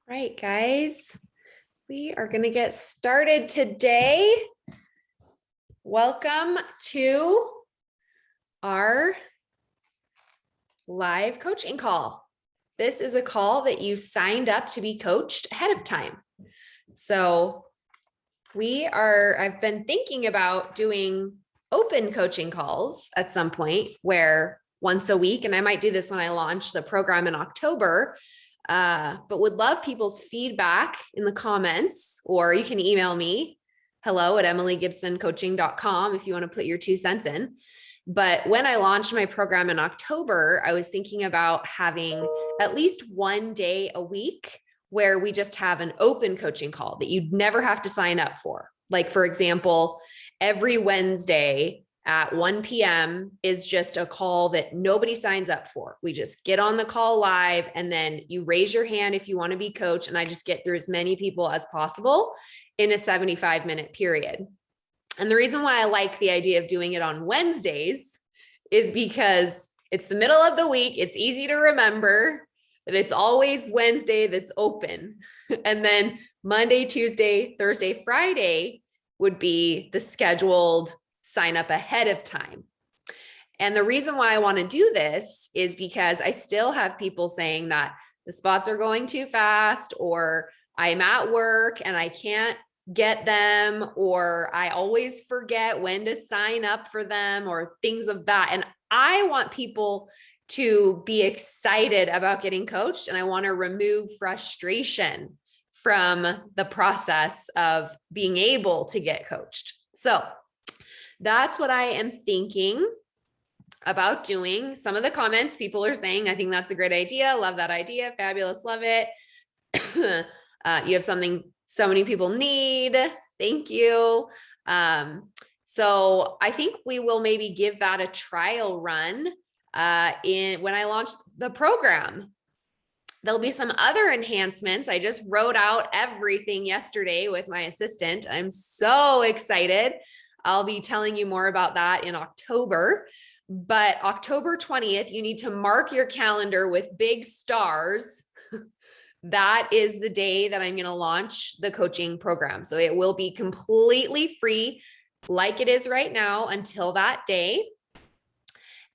Right, guys, we are going to get started today. Welcome to our live coaching call. This is a call that you signed up to be coached ahead of time. So I've been thinking about doing open coaching calls at some point where once a week, and I might do this when I launch the program in October, but would love people's feedback in the comments, or you can email me, hello@emilygibsoncoaching.com if you want to put your 2 cents in. But when I launched my program in October, I was thinking about having at least one day a week where we just have an open coaching call that you'd never have to sign up for. Like, for example, every Wednesday at 1 p.m. is just a call that nobody signs up for. We just get on the call live, and then you raise your hand if you want to be coached, and I just get through as many people as possible in a 75-minute period. And the reason why I like the idea of doing it on Wednesdays is because it's the middle of the week. It's easy to remember that it's always Wednesday that's open. And then Monday, Tuesday, Thursday, Friday would be the scheduled sign up ahead of time. And the reason why I want to do this is because I still have people saying that the spots are going too fast, or I'm at work and I can't get them, or I always forget when to sign up for them, or things of that. And I want people to be excited about getting coached, and I want to remove frustration from the process of being able to get coached. So that's what I am thinking about doing. Some of the comments people are saying, I think that's a great idea. Love that idea. Fabulous. Love it. You have something so many people need. Thank you. So I think we will maybe give that a trial run when I launch the program. There'll be some other enhancements. I just wrote out everything yesterday with my assistant. I'm so excited. I'll be telling you more about that in October. But October 20th, you need to mark your calendar with big stars. That is the day that I'm going to launch the coaching program. So it will be completely free, like it is right now, until that day.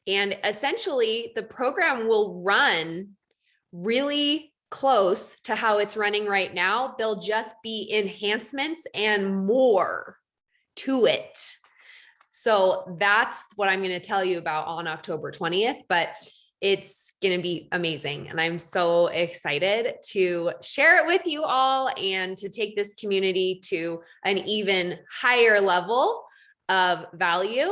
And essentially, the program will run really close to how it's running right now. There'll just be enhancements and more to it. So that's what I'm going to tell you about on October 20th, but it's going to be amazing. And I'm so excited to share it with you all and to take this community to an even higher level of value,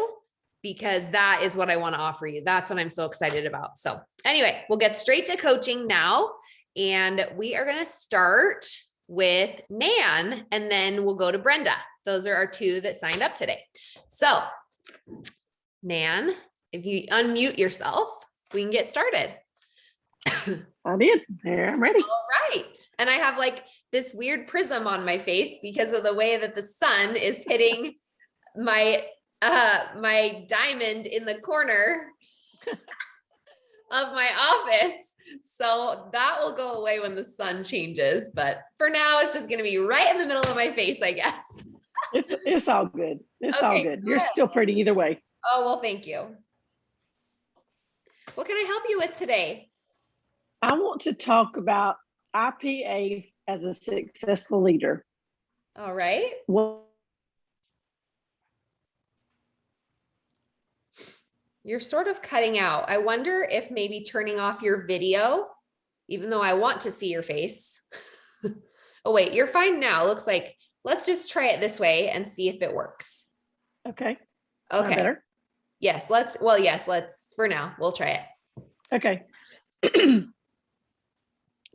because that is what I want to offer you. That's what I'm so excited about. So anyway, we'll get straight to coaching now. And we are going to start with Nan, and then we'll go to Brenda. Those are our 2 that signed up today. So Nan, if you unmute yourself, we can get started. I did. There, I'm ready. All right. And I have like this weird prism on my face because of the way that the sun is hitting my diamond in the corner of my office. So that will go away when the sun changes. But for now, it's just going to be right in the middle of my face, I guess. It's all good. It's Okay, all good. You're still pretty either way. Oh, well, thank you. What can I help you with today? I want to talk about IPA as a successful leader. All right. You're sort of cutting out. I wonder if maybe turning off your video, even though I want to see your face. Oh, wait, you're fine now. Looks like, let's just try it this way and see if it works. Okay. Okay. Better? Yes, let's, for now, we'll try it. Okay.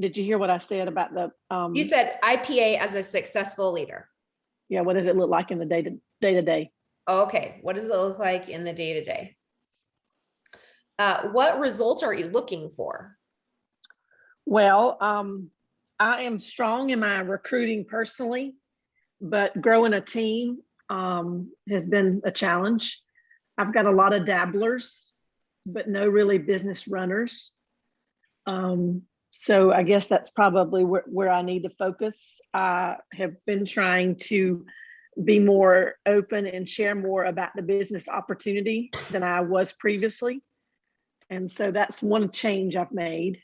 Did you hear what I said about the, You said IPA as a successful leader. Yeah. What does it look like in the day to day? Okay. What does it look like in the day to day? What results are you looking for? Well, I am strong in my recruiting personally, but growing a team has been a challenge. I've got a lot of dabblers, but no really business runners. So I guess that's probably where I need to focus. I have been trying to be more open and share more about the business opportunity than I was previously. And so that's one change I've made.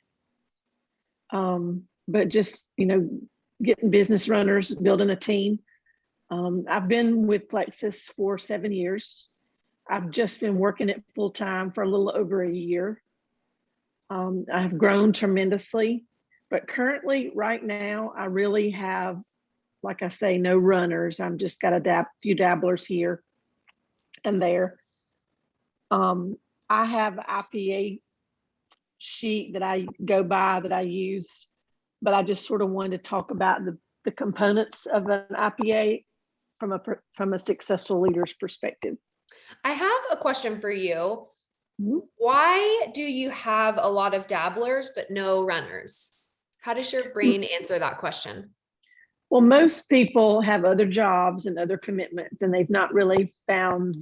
But just, getting business runners, building a team. I've been with Plexus for 7 years. I've just been working it full time for a little over a year. I've grown tremendously, but currently right now, I really have, like I say, no runners. I'm just got a few dabblers here and there. I have an IPA sheet that I go by that I use, but I just sort of wanted to talk about the components of an IPA from a successful leader's perspective. I have a question for you. Mhm. Why do you have a lot of dabblers but no runners? How does your brain answer that question? Well, most people have other jobs and other commitments, and they've not really found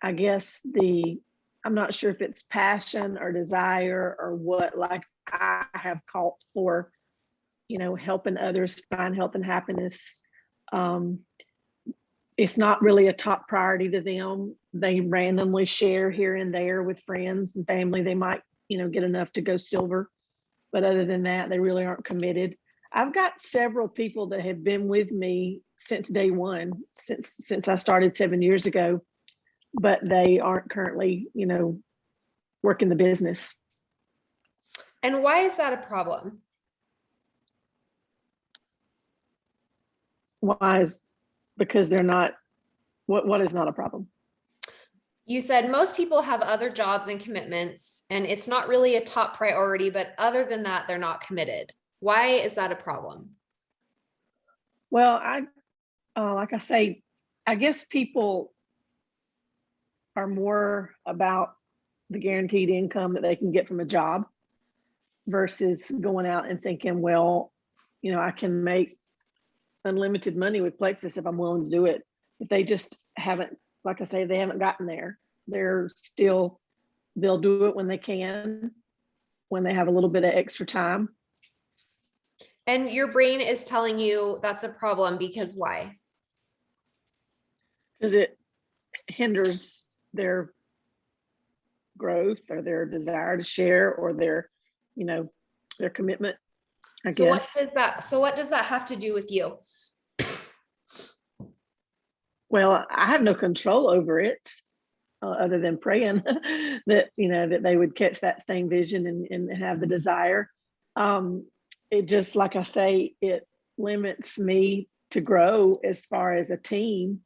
I guess I'm not sure if it's passion or desire or what, like I have caught for, helping others find health and happiness. It's not really a top priority to them. They randomly share here and there with friends and family. They might, get enough to go silver. But other than that, they really aren't committed. I've got several people that have been with me since day one, since I started 7 years ago, but they aren't currently, working the business. And why is that a problem? Why is because they're not, what is not a problem? You said most people have other jobs and commitments, and it's not really a top priority, but other than that, they're not committed. Why is that a problem? Well, like I say, I guess people are more about the guaranteed income that they can get from a job versus going out and thinking, well, I can make unlimited money with Plexus if I'm willing to do it. If they just haven't, like I say, they haven't gotten there. They'll do it when they can, when they have a little bit of extra time. And your brain is telling you that's a problem because why? Because it hinders their growth or their desire to share or their commitment, I guess. What does that have to do with you? Well, I have no control over it other than praying that, that they would catch that same vision and have the desire. It just, like I say, it limits me to grow as far as a team.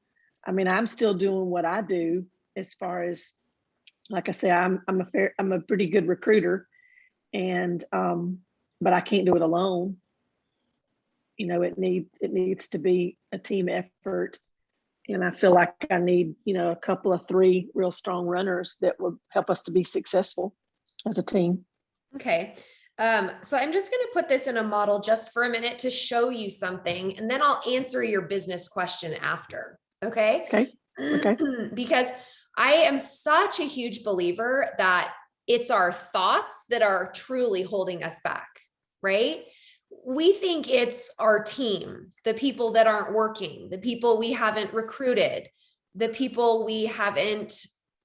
I mean, I'm still doing what I do as far as, like I say, I'm a pretty good recruiter, and but I can't do it alone. It needs to be a team effort, and I feel like I need a couple of 3 real strong runners that will help us to be successful as a team. Okay. So I'm just going to put this in a model just for a minute to show you something, and then I'll answer your business question after. Okay. Okay. Because I am such a huge believer that it's our thoughts that are truly holding us back, right? We think it's our team, the people that aren't working, the people we haven't recruited, the people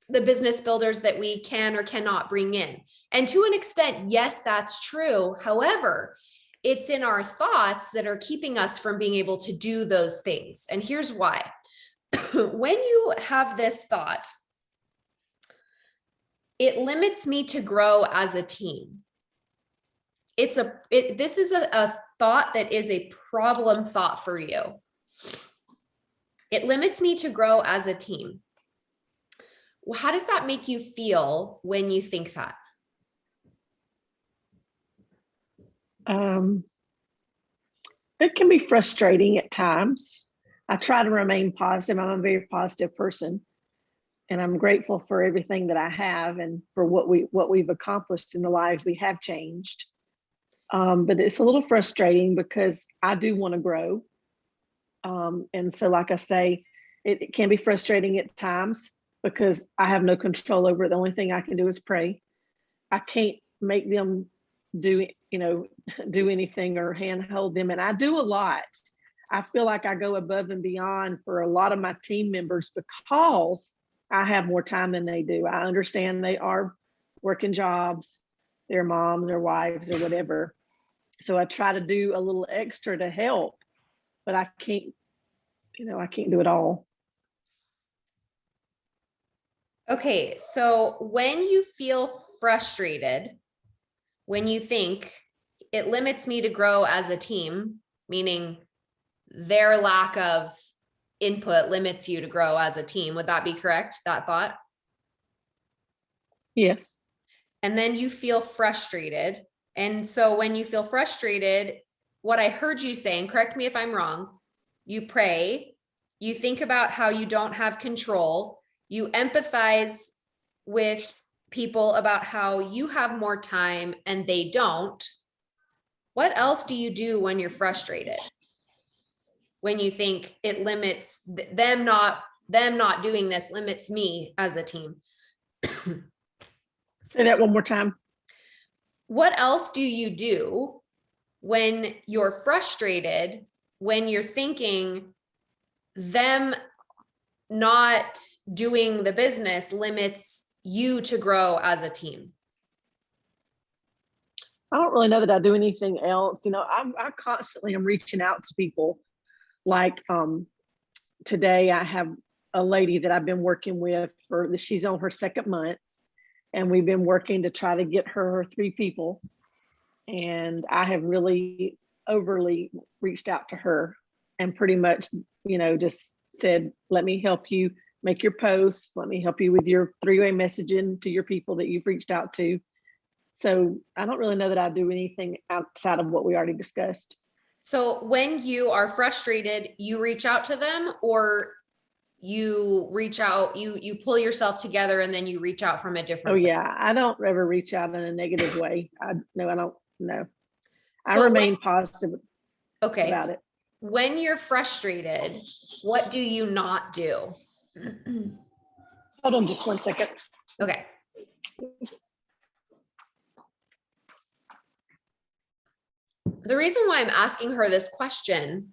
the business builders that we can or cannot bring in. And to an extent, yes, that's true. However, it's in our thoughts that are keeping us from being able to do those things. And here's why. When you have this thought, it limits me to grow as a team. This is a thought that is a problem thought for you. It limits me to grow as a team. How does that make you feel when you think that? It can be frustrating at times. I try to remain positive. I'm a very positive person, and I'm grateful for everything that I have and for what we've accomplished in the lives we have changed. But it's a little frustrating because I do want to grow. And so, like I say, it can be frustrating at times because I have no control over it. The only thing I can do is pray. I can't make them do, do anything or handhold them. And I do a lot. I feel like I go above and beyond for a lot of my team members because I have more time than they do. I understand they are working jobs, their moms, their wives, or whatever. So I try to do a little extra to help, but I can't do it all. Okay, so when you feel frustrated, when you think it limits me to grow as a team, meaning their lack of input limits you to grow as a team, would that be correct, that thought? Yes. And then you feel frustrated. And so when you feel frustrated, what I heard you say, and correct me if I'm wrong, you pray, you think about how you don't have control, you empathize with people about how you have more time and they don't. What else do you do when you're frustrated? When you think it limits them not doing this limits me as a team. Say that one more time. What else do you do when you're frustrated, when you're thinking them not doing the business limits you to grow as a team? I don't really know that I do anything else. I constantly am reaching out to people. Like today, I have a lady that I've been working with she's on her second month, and we've been working to try to get her 3 people. And I have really overly reached out to her and pretty much, just said, let me help you make your posts. Let me help you with your 3-way messaging to your people that you've reached out to. So I don't really know that I do anything outside of what we already discussed. So when you are frustrated, you reach out to them, or you reach out, you pull yourself together and then you reach out from a different place? Yeah, I don't ever reach out in a negative way. I don't know. I So remain positive about it. When you're frustrated, what do you not do? Hold on just one second. Okay. The reason why I'm asking her this question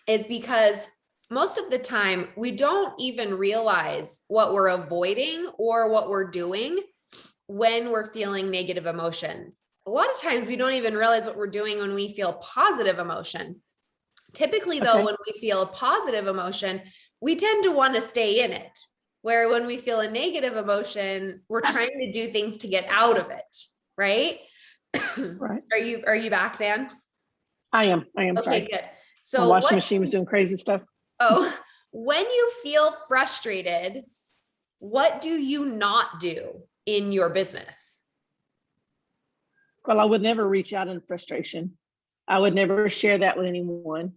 is because most of the time we don't even realize what we're avoiding or what we're doing when we're feeling negative emotion. A lot of times we don't even realize what we're doing when we feel positive emotion. Typically, though, when we feel a positive emotion, we tend to want to stay in it. Where when we feel a negative emotion, we're trying to do things to get out of it, right? Right. Are you back, Dan? I am. Okay, sorry. Good. So the washing machine was doing crazy stuff. Oh, when you feel frustrated, what do you not do in your business? Well, I would never reach out in frustration. I would never share that with anyone.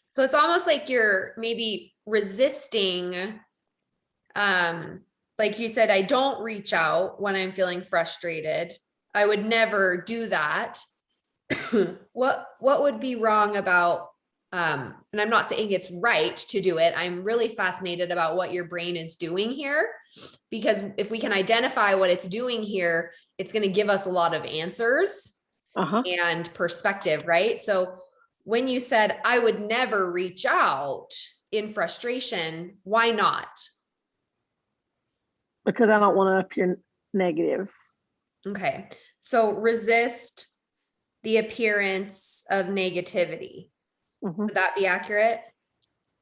So it's almost like you're maybe resisting, like you said, I don't reach out when I'm feeling frustrated. I would never do that. What would be wrong about, and I'm not saying it's right to do it. I'm really fascinated about what your brain is doing here, because if we can identify what it's doing here, it's going to give us a lot of answers and perspective, right? So when you said, I would never reach out in frustration, why not? Because I don't want to appear negative. Okay. So resist the appearance of negativity. Would that be accurate?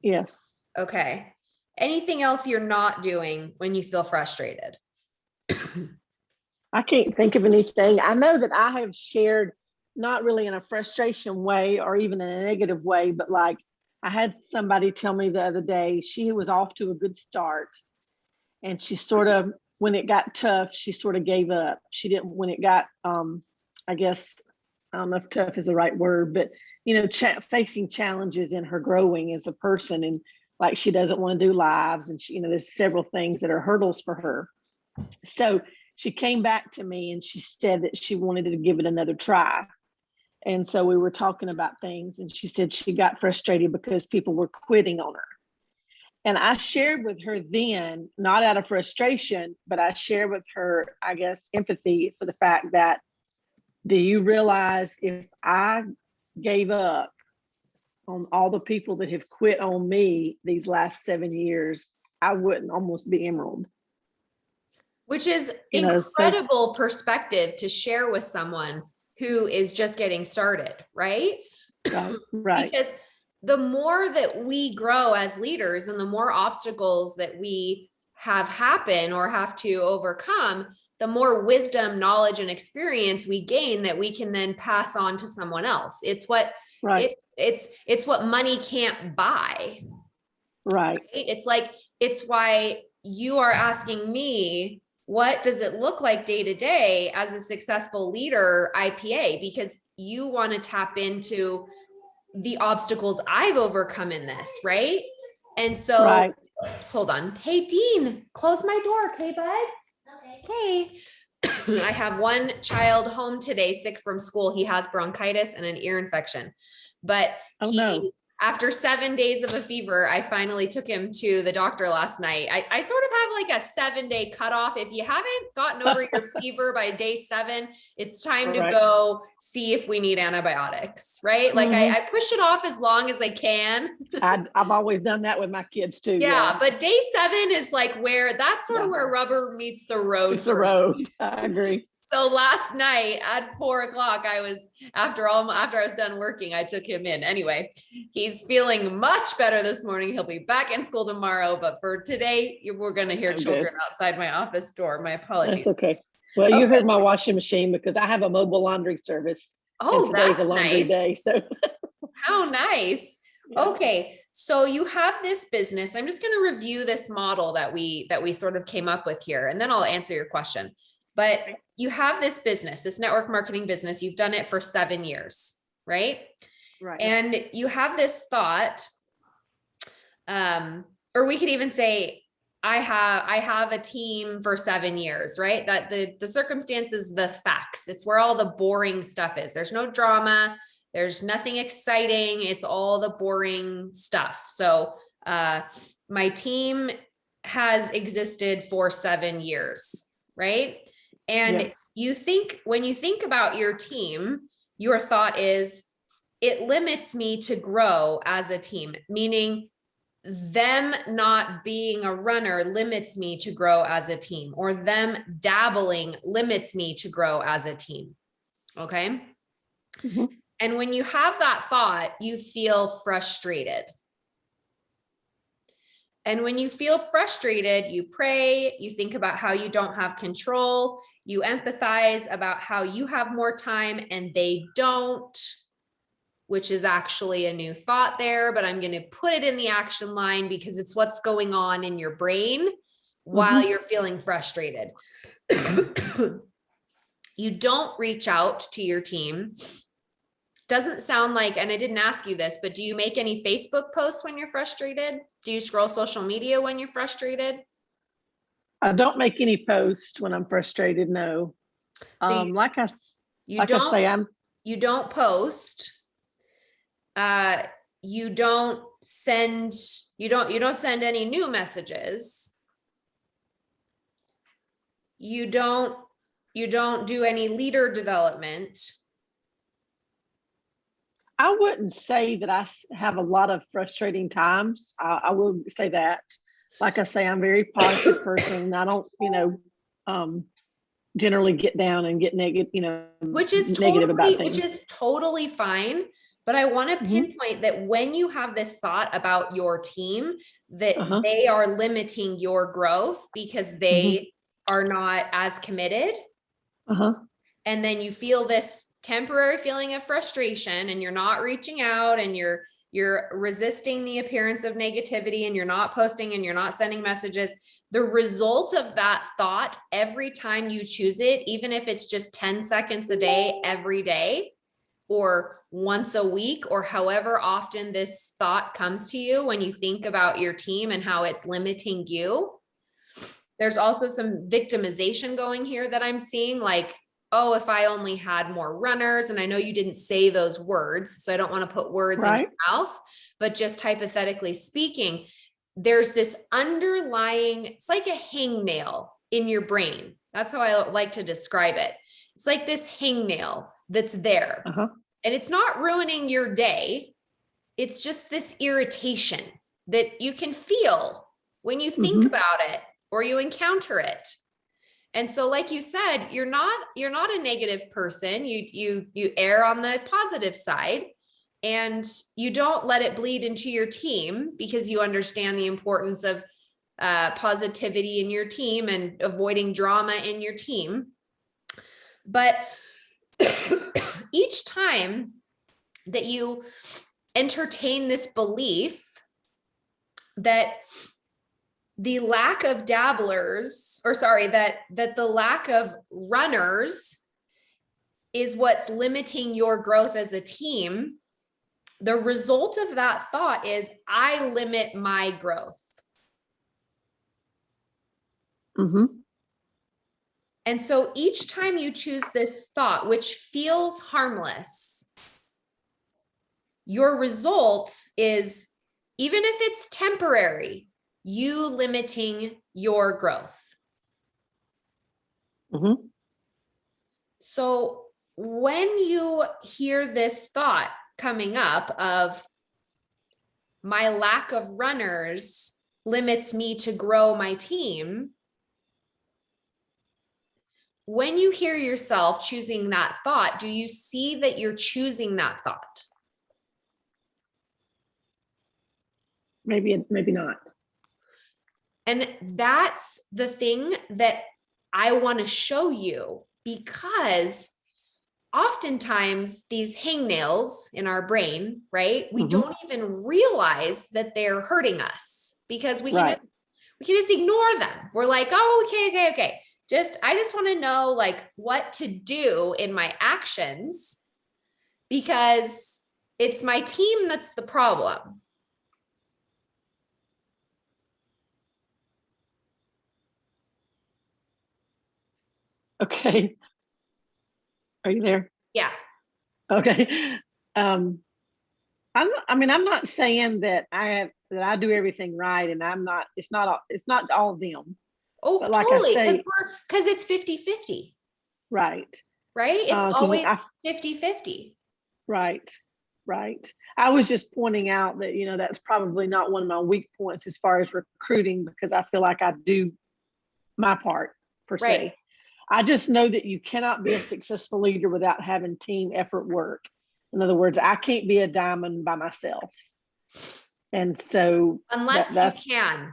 Yes. Okay. Anything else you're not doing when you feel frustrated? I can't think of anything. I know that I have shared, not really in a frustration way or even in a negative way, but like I had somebody tell me the other day, she was off to a good start, and she sort of, when it got tough, she sort of gave up. She didn't, when it got, I guess, I don't know if tough is the right word, but, facing challenges in her growing as a person, and like she doesn't want to do lives, and she, there's several things that are hurdles for her. So she came back to me and she said that she wanted to give it another try. And so we were talking about things, and she said she got frustrated because people were quitting on her. And I shared with her then, not out of frustration, but I shared with her, I guess, empathy for the fact that, do you realize if I gave up on all the people that have quit on me these last 7 years, I wouldn't almost be Emerald. Which is You know, so incredible perspective to share with someone who is just getting started, right? right. Because the more that we grow as leaders and the more obstacles that we have happen or have to overcome, the more wisdom, knowledge, and experience we gain that we can then pass on to someone else. It's what Right. it's what money can't buy. Right. It's like, it's why you are asking me, what does it look like day to day as a successful leader IPA? Because you want to tap into the obstacles I've overcome in this, right? And so, right. hold on. Hey, Dean, close my door, okay, bud? Okay. I have one child home today, sick from school. He has bronchitis and an ear infection, but Oh no. after 7 days of a fever, I finally took him to the doctor last night. I sort of have like a 7-day cutoff. If you haven't gotten over your fever by day 7, it's time to go see if we need antibiotics, right? Like I push it off as long as I can. I've always done that with my kids too. Yeah, but day 7 is like where that's sort of where rubber meets the road. It's the road. I agree. So last night at 4:00, I was after I was done working, I took him in. Anyway, he's feeling much better this morning. He'll be back in school tomorrow. But for today, we're going to hear children outside my office door. My apologies. That's okay. Well, you heard my washing machine because I have a mobile laundry service. Oh, and today's a laundry day. So how nice. Yeah. Okay. So you have this business. I'm just going to review this model that we sort of came up with here, and then I'll answer your question. But you have this business, this network marketing business. You've done it for 7 years, right? Right. And you have this thought, or we could even say, I have a team for 7 years, right? That the circumstances, the facts, it's where all the boring stuff is. There's no drama. There's nothing exciting. It's all the boring stuff. So my team has existed for 7 years, right? And when you think about your team, your thought is, it limits me to grow as a team, meaning them not being a runner limits me to grow as a team, or them dabbling limits me to grow as a team. Okay. Mm-hmm. And when you have that thought, you feel frustrated. And when you feel frustrated, you pray, you think about how you don't have control, you empathize about how you have more time and they don't, which is actually a new thought there, but I'm going to put it in the action line because it's what's going on in your brain while you're feeling frustrated. You don't reach out to your team. Doesn't sound like, and I didn't ask you this, but do you make any Facebook posts when you're frustrated? Do you scroll social media when you're frustrated? I don't make any posts when I'm frustrated. No. So you don't post. You don't send any new messages. You don't do any leader development. I wouldn't say that I have a lot of frustrating times. I will say that. Like I say, I'm a very positive person. I don't, generally get down and get negative, which is totally fine. But I want to pinpoint that when you have this thought about your team, that they are limiting your growth because they are not as committed. And then you feel this temporary feeling of frustration and you're not reaching out and you're resisting the appearance of negativity and you're not posting and you're not sending messages. The result of that thought, every time you choose it, even if it's just 10 seconds a day, every day, or once a week, or however often this thought comes to you when you think about your team and how it's limiting you. There's also some victimization going here that I'm seeing, like, oh, if I only had more runners, and I know you didn't say those words, so I don't want to put words in your mouth, but just hypothetically speaking, there's this underlying, it's like a hangnail in your brain. That's how I like to describe it. It's like this hangnail that's there. And it's not ruining your day. It's just this irritation that you can feel when you think about it or you encounter it. And so, like you said, you're not a negative person. You err on the positive side, and you don't let it bleed into your team because you understand the importance of positivity in your team and avoiding drama in your team. But each time that you entertain this belief that the lack of dabblers, or sorry, that the lack of runners is what's limiting your growth as a team, the result of that thought is I limit my growth. And so each time you choose this thought, which feels harmless, your result is, even if it's temporary, you limiting your growth. So when you hear this thought coming up of my lack of runners limits me to grow my team, when you hear yourself choosing that thought, do you see that you're choosing that thought? Maybe not. And that's the thing that I want to show you, because oftentimes these hangnails in our brain, right? We don't even realize that they're hurting us because we can just ignore them. We're like, oh, okay. I just want to know like what to do in my actions because it's my team that's the problem. Okay. Are you there? Yeah. Okay. I'm not saying that I do everything right, and it's not all them. Oh, but like totally. I say, because it's 50-50. Right. It's always 50-50. Right. I was just pointing out that, that's probably not one of my weak points as far as recruiting, because I feel like I do my part per se. I just know that you cannot be a successful leader without having team effort work. In other words, I can't be a diamond by myself. And so unless you can.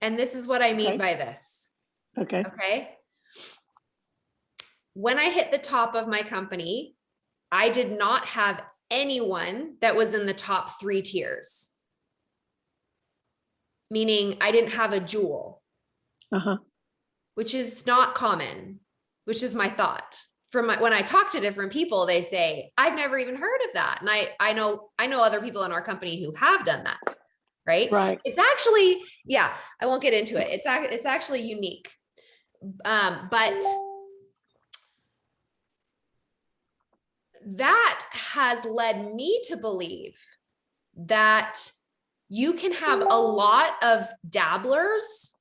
And this is what I mean by this. Okay. When I hit the top of my company, I did not have anyone that was in the top 3 tiers. Meaning I didn't have a jewel, which is not common, which is my thought. When I talk to different people, they say, I've never even heard of that. And I know other people in our company who have done that. Right. It's actually, I won't get into it. It's actually unique. But that has led me to believe that you can have a lot of dabblers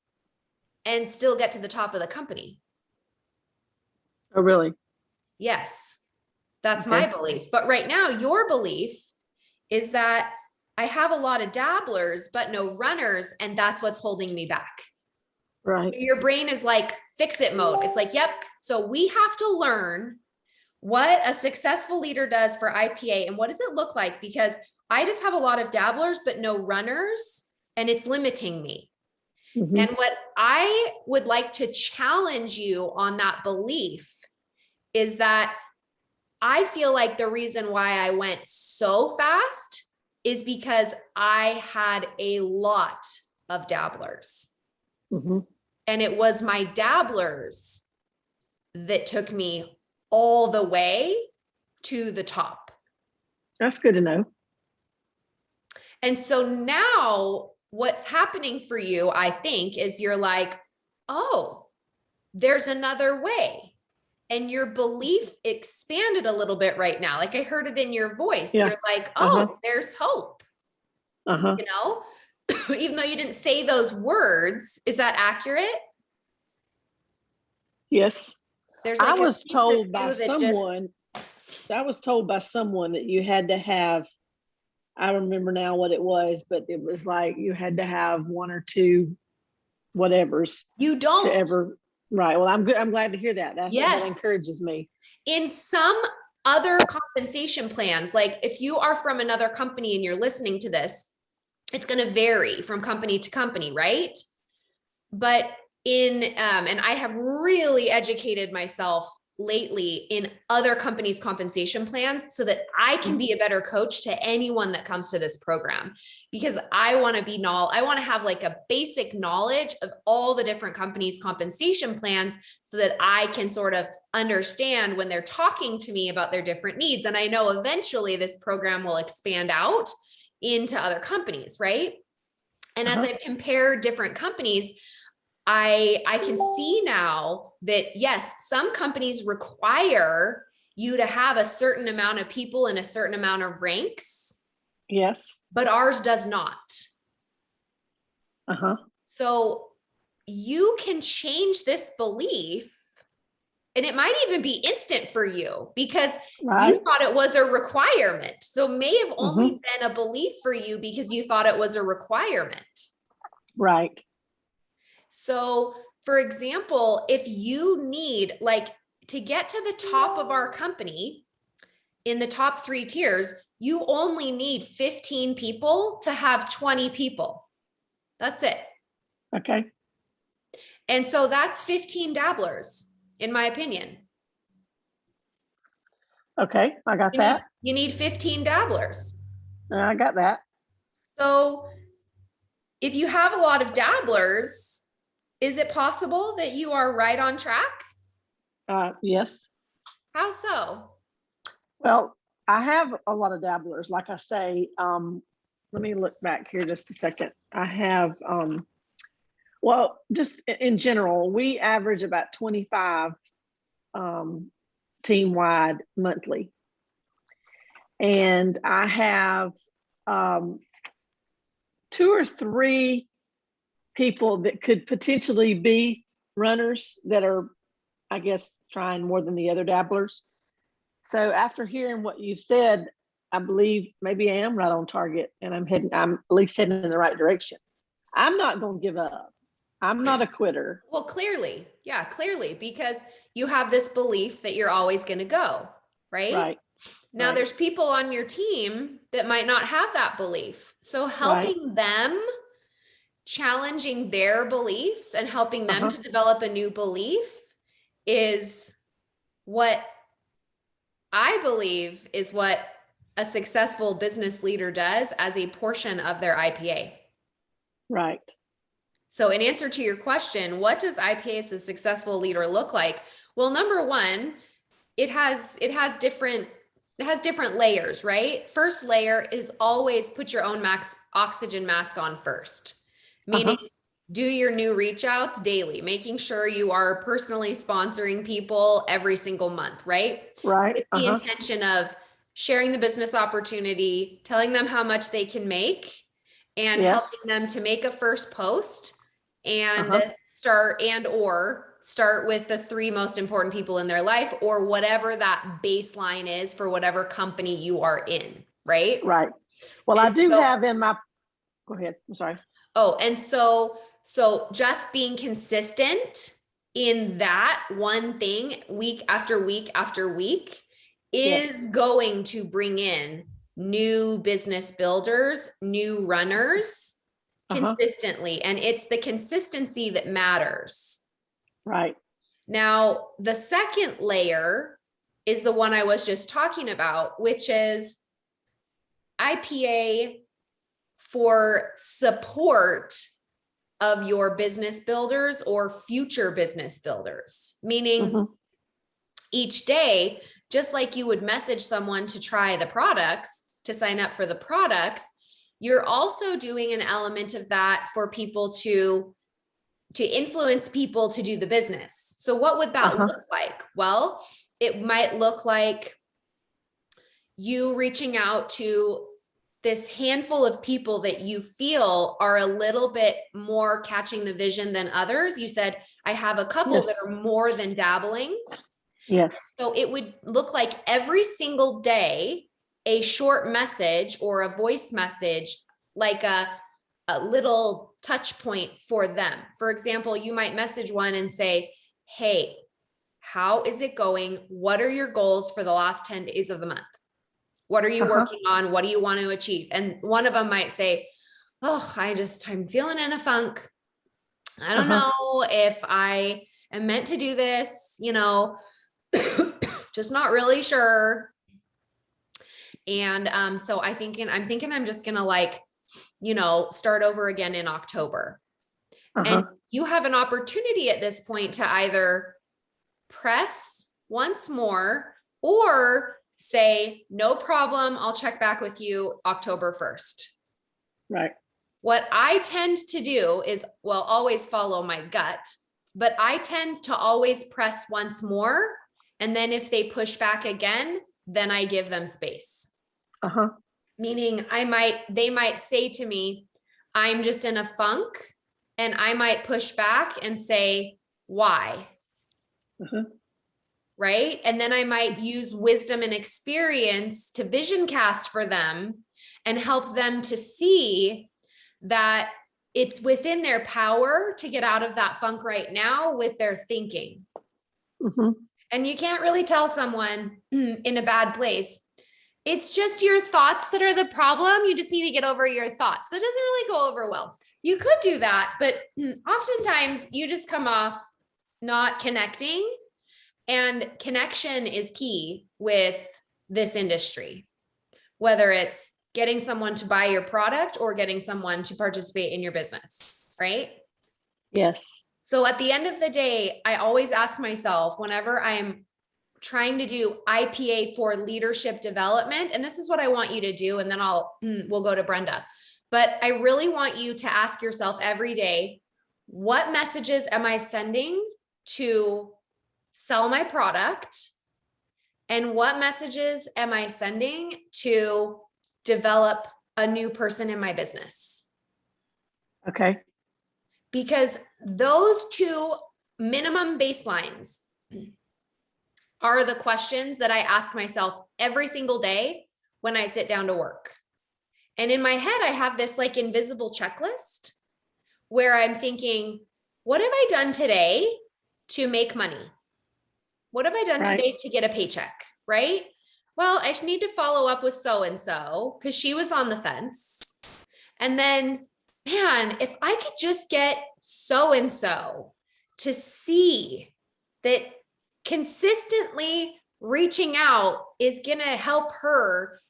and still get to the top of the company. Oh, really? Yes, that's my belief. But right now, your belief is that I have a lot of dabblers, but no runners, and that's what's holding me back. Right. So your brain is like fix it mode. It's like, yep. So we have to learn what a successful leader does for IPA and what does it look like? Because I just have a lot of dabblers, but no runners, and it's limiting me. And what I would like to challenge you on that belief is that I feel like the reason why I went so fast is because I had a lot of dabblers. And it was my dabblers that took me all the way to the top. That's good to know. And so now what's happening for you, I think, is you're like, oh, there's another way. And your belief expanded a little bit right now. Like I heard it in your voice. You're like, oh, there's hope. Uh-huh. you know, even though you didn't say those words. Is that accurate? Yes. There's I like a was piece of told by you that just, someone, I was told by someone that you had to have, I don't remember now what it was, but it was like you had to have one or two whatevers you to don't. ever. Right. Well, I'm good. I'm glad to hear that. That Yes. encourages me. In some other compensation plans, like if you are from another company and you're listening to this, it's going to vary from company to company, right? But and I have really educated myself lately in other companies' compensation plans so that I can be a better coach to anyone that comes to this program, because I want to have like a basic knowledge of all the different companies' compensation plans so that I can sort of understand when they're talking to me about their different needs. And I know eventually this program will expand out into other companies, right? And as I've compared different companies, I can see now that yes, some companies require you to have a certain amount of people in a certain amount of ranks. Yes. But ours does not. Uh-huh. So you can change this belief, and it might even be instant for you because Right. you thought it was a requirement. So may have only Mm-hmm. been a belief for you because you thought it was a requirement. Right. So, for example, if you need, like, to get to the top of our company in the top 3 tiers, you only need 15 people to have 20 people. That's it. Okay. And so that's 15 dabblers, in my opinion. Okay. I got that. You need 15 dabblers. I got that. So if you have a lot of dabblers, is it possible that you are right on track? Yes. How so? Well, I have a lot of dabblers. Like I say, let me look back here just a second. I have, well, just in general, we average about 25 team wide monthly. And I have 2 or 3 people that could potentially be runners that are, I guess, trying more than the other dabblers. So after hearing what you've said, I believe maybe I am right on target and I'm at least heading in the right direction. I'm not going to give up. I'm not a quitter. Well, clearly. Yeah, clearly, because you have this belief that you're always going to go, right? Right. Now, Right. there's people on your team that might not have that belief. So Right. helping them, challenging their beliefs and helping them Uh-huh. to develop a new belief is what I believe is what a successful business leader does as a portion of their IPA. Right. So in answer to your question, what does IPA as a successful leader look like? Well, number one, it has different layers, right? First layer is always put your own oxygen mask on first, meaning do your new reach outs daily, making sure you are personally sponsoring people every single month, right? Right. With the intention of sharing the business opportunity, telling them how much they can make, and Yes. helping them to make a first post and start with the 3 most important people in their life, or whatever that baseline is for whatever company you are in, right? Right. Well, And I do so, have in my, go ahead. I'm sorry. oh, and so just being consistent in that one thing week after week after week is going to bring in new business builders, new runners consistently. And it's the consistency that matters. Right. Now, the second layer is the one I was just talking about, which is IPA for support of your business builders or future business builders, meaning each day, just like you would message someone to try the products, to sign up for the products, you're also doing an element of that for people to influence people to do the business. So what would that look like? Well, it might look like you reaching out to this handful of people that you feel are a little bit more catching the vision than others. You said, I have a couple that are more than dabbling. Yes. So it would look like every single day, a short message or a voice message, like a little touch point for them. For example, you might message one and say, hey, how is it going? What are your goals for the last 10 days of the month? What are you working on? What do you want to achieve? And one of them might say, oh, I'm feeling in a funk. I don't know if I am meant to do this, just not really sure. And so I'm thinking I'm just gonna start over again in October. And you have an opportunity at this point to either press once more or say, no problem, I'll check back with you October 1st. Right. What I tend to do is, always follow my gut, but I tend to always press once more. And then if they push back again, then I give them space. Meaning they might say to me, I'm just in a funk, and I might push back and say, why? Right. And then I might use wisdom and experience to vision cast for them and help them to see that it's within their power to get out of that funk right now with their thinking. And you can't really tell someone in a bad place, it's just your thoughts that are the problem. You just need to get over your thoughts. That doesn't really go over well. You could do that, but oftentimes you just come off not connecting. And connection is key with this industry, whether it's getting someone to buy your product or getting someone to participate in your business, right? Yes. So at the end of the day, I always ask myself, whenever I'm trying to do IPA for leadership development, and this is what I want you to do, and then we'll go to Brenda. But I really want you to ask yourself every day, what messages am I sending to sell my product? And what messages am I sending to develop a new person in my business? Okay. Because those two minimum baselines are the questions that I ask myself every single day when I sit down to work. And in my head, I have this like invisible checklist where I'm thinking, what have I done today to make money? What have I done today to get a paycheck? Right? Well, I need to follow up with so-and-so because she was on the fence. And then, man, if I could just get so-and-so to see that consistently reaching out is going to help her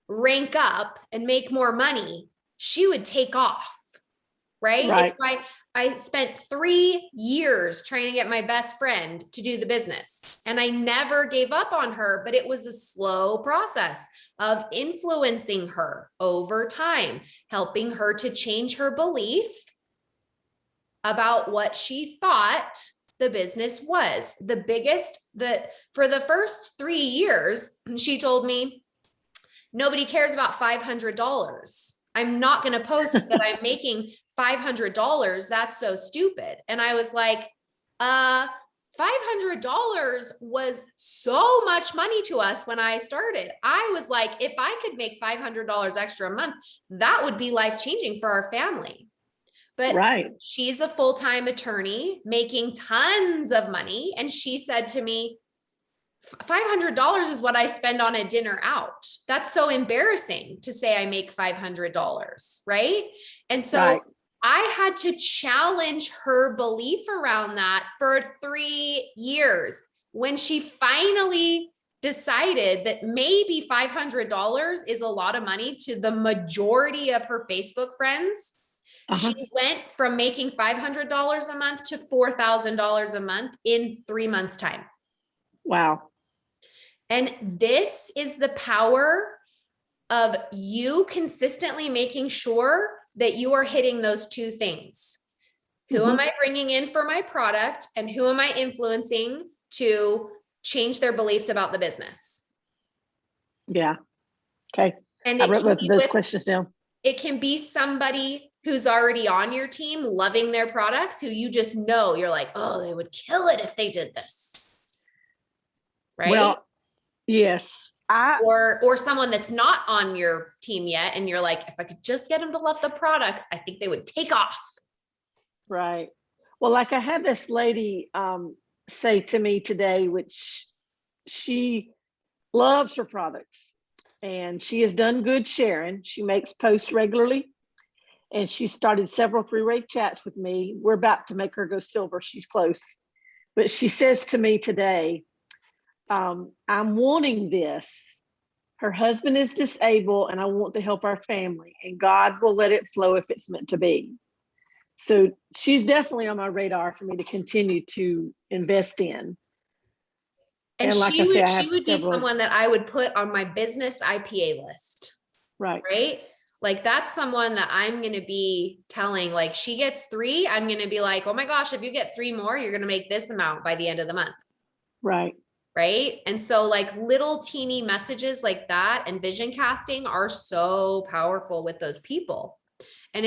rank up and make more money, she would take off. Right? It's like I spent 3 years trying to get my best friend to do the business, and I never gave up on her, but it was a slow process of influencing her over time, helping her to change her belief about what she thought the business was. For the first 3 years, she told me, nobody cares about $500. I'm not going to post that I'm making $500. That's so stupid. And I was like, $500 was so much money to us when I started. I was like, if I could make $500 extra a month, that would be life-changing for our family. But she's a full-time attorney making tons of money. And she said to me, $500 is what I spend on a dinner out. That's so embarrassing to say I make $500, right? And so I had to challenge her belief around that for 3 years. When she finally decided that maybe $500 is a lot of money to the majority of her Facebook friends, she went from making $500 a month to $4,000 a month in 3 months' time. Wow. And this is the power of you consistently making sure that you are hitting those two things. Who am I bringing in for my product, and who am I influencing to change their beliefs about the business? Yeah. Okay. And I it wrote can both of be those with, questions down. it can be somebody who's already on your team loving their products, who you just know, you're like, oh, they would kill it if they did this. Right. Well, yes. Or someone that's not on your team yet. And you're like, if I could just get them to love the products, I think they would take off. Right. Well, like I had this lady say to me today, which she loves her products and she has done good sharing. She makes posts regularly and she started several three-way chats with me. We're about to make her go silver. She's close. But she says to me today, I'm wanting this. Her husband is disabled and I want to help our family, and God will let it flow if it's meant to be. So she's definitely on my radar for me to continue to invest in. And like I say, I have she would be several. someone that I would put on my business IPA list. Right. Right. Like that's someone that I'm going to be telling, like she gets 3, I'm going to be like, oh my gosh, if you get 3 more, you're going to make this amount by the end of the month. Right. Right. And so like little teeny messages like that and vision casting are so powerful with those people. And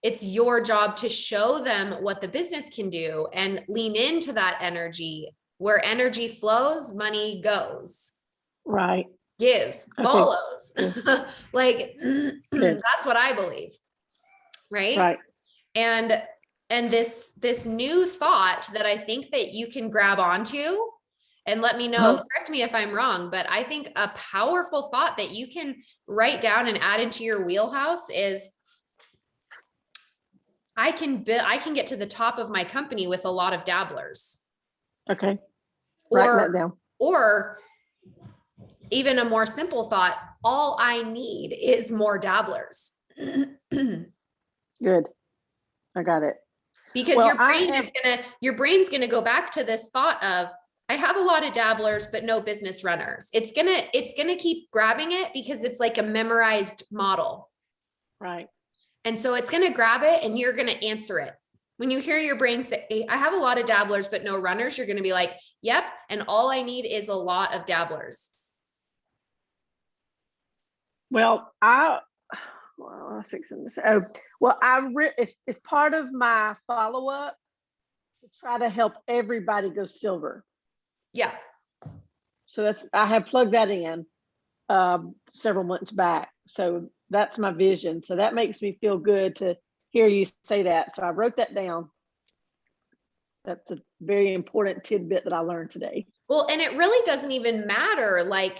it's your job to show them what the business can do and lean into that energy. Where energy flows, money goes. Right. Gives, follows. Like that's what I believe. Right. Right. And this new thought that I think that you can grab onto, and let me know, correct me if I'm wrong, but I think a powerful thought that you can write down and add into your wheelhouse is, I can get to the top of my company with a lot of dabblers. Okay. Write that down. Or even a more simple thought, all I need is more dabblers. Good. I got it. Because your brain's gonna go back to this thought of, I have a lot of dabblers, but no business runners. It's gonna keep grabbing it because it's like a memorized model. Right. And so it's gonna grab it and you're gonna answer it. When you hear your brain say, hey, I have a lot of dabblers, but no runners, you're gonna be like, yep, and all I need is a lot of dabblers. Well, I was fixing this. It's part of my follow-up to try to help everybody go silver. Yeah. So I have plugged that in several months back. So that's my vision. So that makes me feel good to hear you say that. So I wrote that down. That's a very important tidbit that I learned today. Well, and it really doesn't even matter, like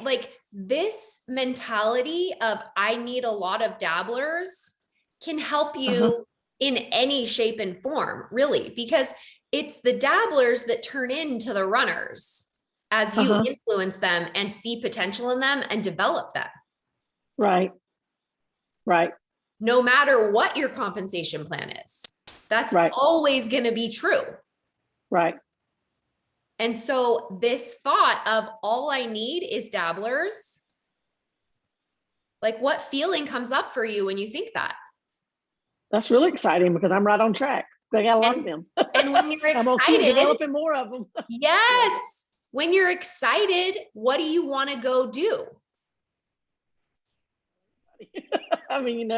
like this mentality of I need a lot of dabblers can help you in any shape and form, really, because it's the dabblers that turn into the runners as you influence them and see potential in them and develop them. Right. Right. No matter what your compensation plan is, that's always going to be true. Right. And so this thought of all I need is dabblers, like what feeling comes up for you when you think that? That's really exciting because I'm right on track. I got a lot of them. And when you're excited, I'm gonna keep developing more of them. Yes. When you're excited, what do you want to go do? I mean,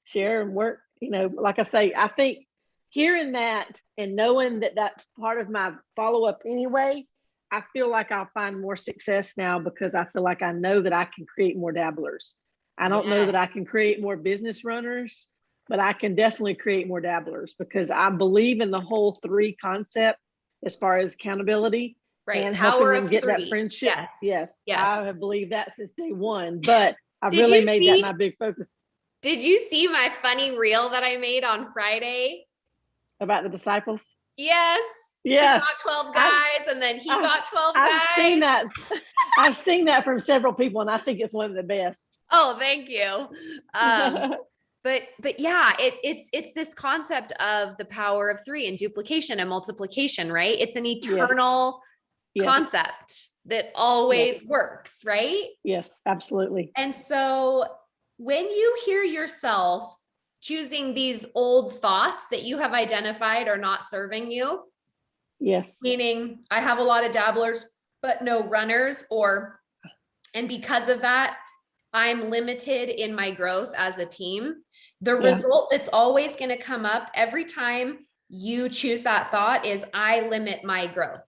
share and work, like I say, I think hearing that and knowing that that's part of my follow-up anyway, I feel like I'll find more success now because I feel like I know that I can create more dabblers. I don't know that I can create more business runners, but I can definitely create more dabblers because I believe in the whole 3 concept as far as accountability and helping them get that friendship. Yes. I have believed that since day one, but I've really made that my big focus. Did you see my funny reel that I made on Friday? About the disciples? Yes. Yes. He got 12 guys and then he got 12 guys. I've seen that. I've seen that from several people and I think it's one of the best. Oh, thank you. But yeah, it's this concept of the power of 3 and duplication and multiplication, right? It's an eternal concept that always works, right? Yes, absolutely. And so when you hear yourself choosing these old thoughts that you have identified are not serving you, yes, meaning I have a lot of dabblers, but no runners, or And because of that, I'm limited in my growth as a team. The Yeah. result that's always going to come up every time you choose that thought is I limit my growth.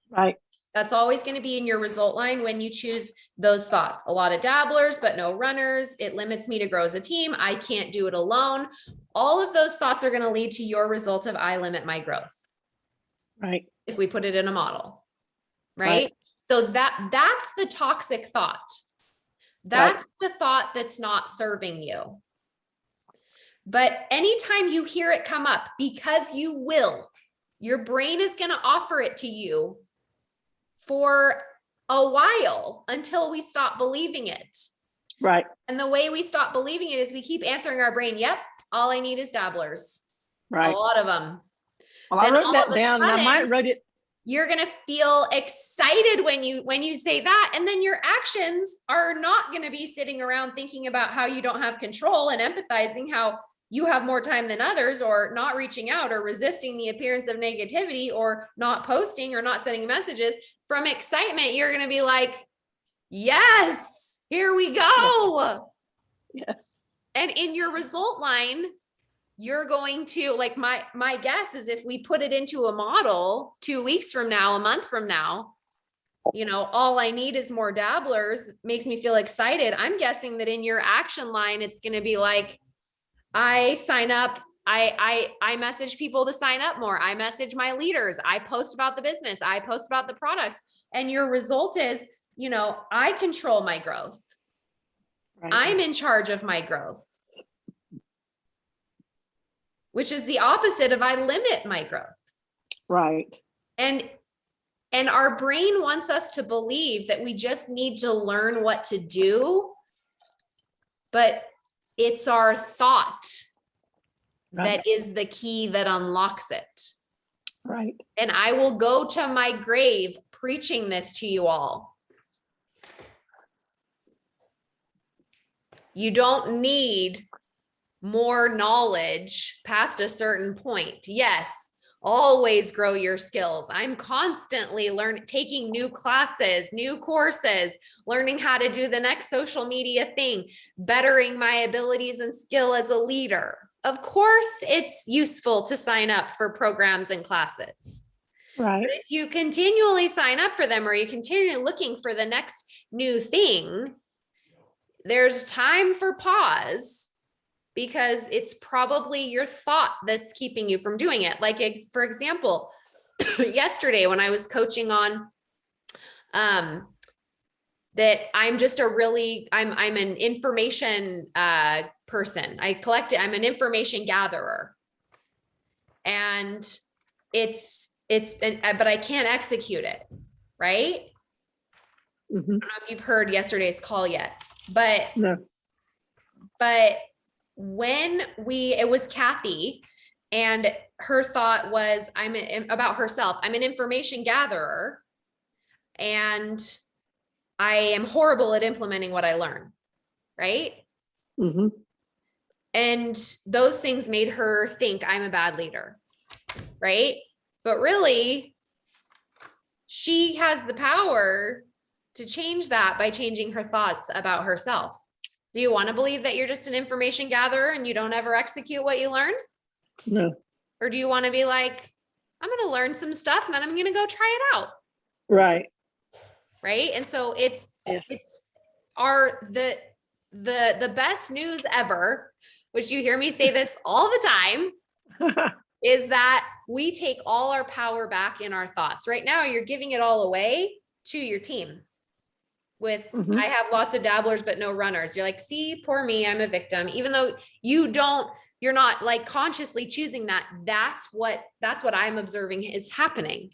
Right. That's always going to be in your result line when you choose those thoughts. A lot of dabblers, but no runners. It limits me to grow as a team. I can't do it alone. All of those thoughts are going to lead to your result of I limit my growth. Right. If we put it in a model, right? So that's the toxic thought. That's the thought that's not serving you. But anytime you hear it come up, because you will, your brain is going to offer it to you for a while until we stop believing it. Right. And the way we stop believing it is we keep answering our brain, yep, all I need is dabblers. Right. A lot of them. Well, Then I wrote all that of a down and I might sudden, wrote it. you're going to feel excited when you say that. And then your actions are not going to be sitting around thinking about how you don't have control and empathizing how you have more time than others, or not reaching out, or resisting the appearance of negativity, or not posting, or not sending messages. From excitement, you're going to be like, yes, here we go. Yes. And in your result line, you're going to, like, my guess is if we put it into a model 2 weeks from now, a month from now, all I need is more dabblers makes me feel excited. I'm guessing that in your action line, it's going to be like, I sign up. I message people to sign up more. I message my leaders. I post about the business. I post about the products. And your result is, I control my growth. Right. I'm in charge of my growth, which is the opposite of I limit my growth. Right. And our brain wants us to believe that we just need to learn what to do, but it's our thought that is the key that unlocks it. Right. And I will go to my grave preaching this to you all. You don't need more knowledge past a certain point. Yes, always grow your skills. I'm constantly taking new classes, new courses, learning how to do the next social media thing, bettering my abilities and skill as a leader. Of course, it's useful to sign up for programs and classes. Right. But if you continually sign up for them, or you continue looking for the next new thing, there's time for pause, because it's probably your thought that's keeping you from doing it. Like, for example, yesterday when I was coaching on that I'm just I'm an information person. I'm an information gatherer. And but I can't execute it, right? Mm-hmm. I don't know if you've heard yesterday's call yet, but No. But when it was Kathy, and her thought was, about herself, I'm an information gatherer and I am horrible at implementing what I learn. Right. Mm-hmm. And those things made her think I'm a bad leader. Right. But really, she has the power to change that by changing her thoughts about herself. Do you want to believe that you're just an information gatherer and you don't ever execute what you learn? No. Or do you want to be like, I'm going to learn some stuff and then I'm going to go try it out? Right. Right. And so it's the best news ever, which you hear me say this all the time, is that we take all our power back in our thoughts. Right now, you're giving it all away to your team. I have lots of dabblers, but no runners. You're like, see, poor me, I'm a victim. Even though you're not like consciously choosing that. That's what I'm observing is happening.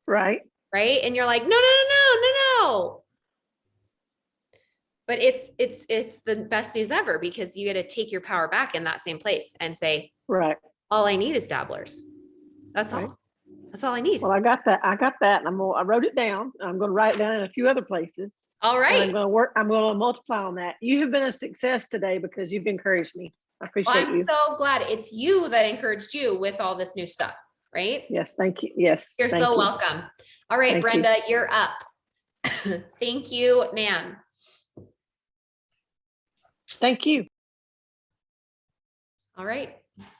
Right. Right. And you're like, no. But it's the best news ever, because you get to take your power back in that same place and say, right, all I need is dabblers. That's all. That's all I need. Well, I got that. And I wrote it down. I'm going to write it down in a few other places. All right. And I'm going to multiply on that. You have been a success today because you've encouraged me. I appreciate you. I'm so glad it's you that encouraged you with all this new stuff, right? Yes. Thank you. Yes. You're so welcome. All right, Brenda, you're up. Thank you, Nan. Thank you. All right,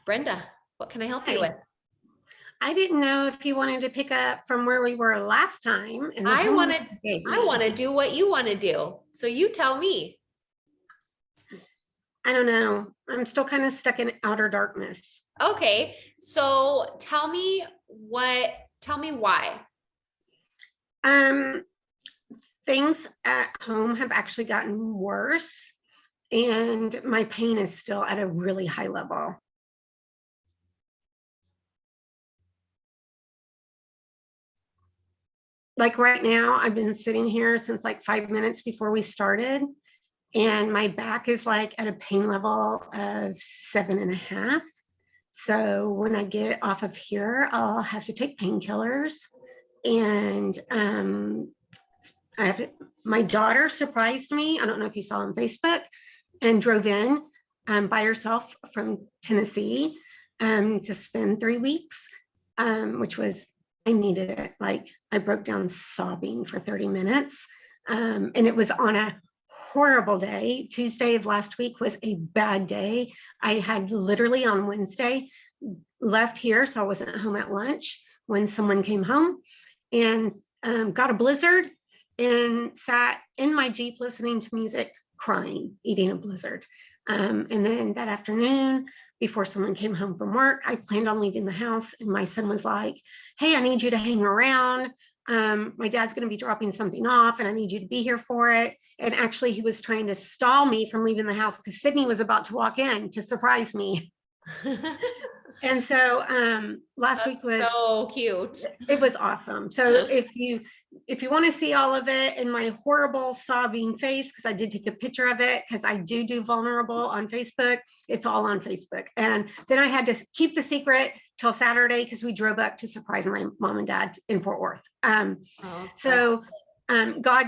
Brenda, what can I help you Hi. with? I didn't know if you wanted to pick up from where we were last time. And I want to do what you want to do. So you tell me. I don't know. I'm still kind of stuck in outer darkness. Okay. So tell me why. Things at home have actually gotten worse, and my pain is still at a really high level. Like right now, I've been sitting here since like 5 minutes before we started, and my back is like at a pain level of 7.5. So when I get off of here, I'll have to take painkillers. And my daughter surprised me. I don't know if you saw on Facebook, and drove in by herself from Tennessee to spend 3 weeks, which was, I needed it. Like I broke down sobbing for 30 minutes. And it was on a horrible day. Tuesday of last week was a bad day. I had literally on Wednesday left here, so I wasn't home at lunch when someone came home, and got a blizzard and sat in my Jeep listening to music, crying, eating a blizzard. And then that afternoon, before someone came home from work, I planned on leaving the house, and my son was like, hey, I need you to hang around. My dad's going to be dropping something off, and I need you to be here for it. And actually, he was trying to stall me from leaving the house because Sydney was about to walk in to surprise me. And so last week was so cute. It was awesome. So if you want to see all of it in my horrible sobbing face, because I did take a picture of it, because I do vulnerable on Facebook, it's all on Facebook. And then I had to keep the secret till Saturday because we drove up to surprise my mom and dad in Fort Worth. God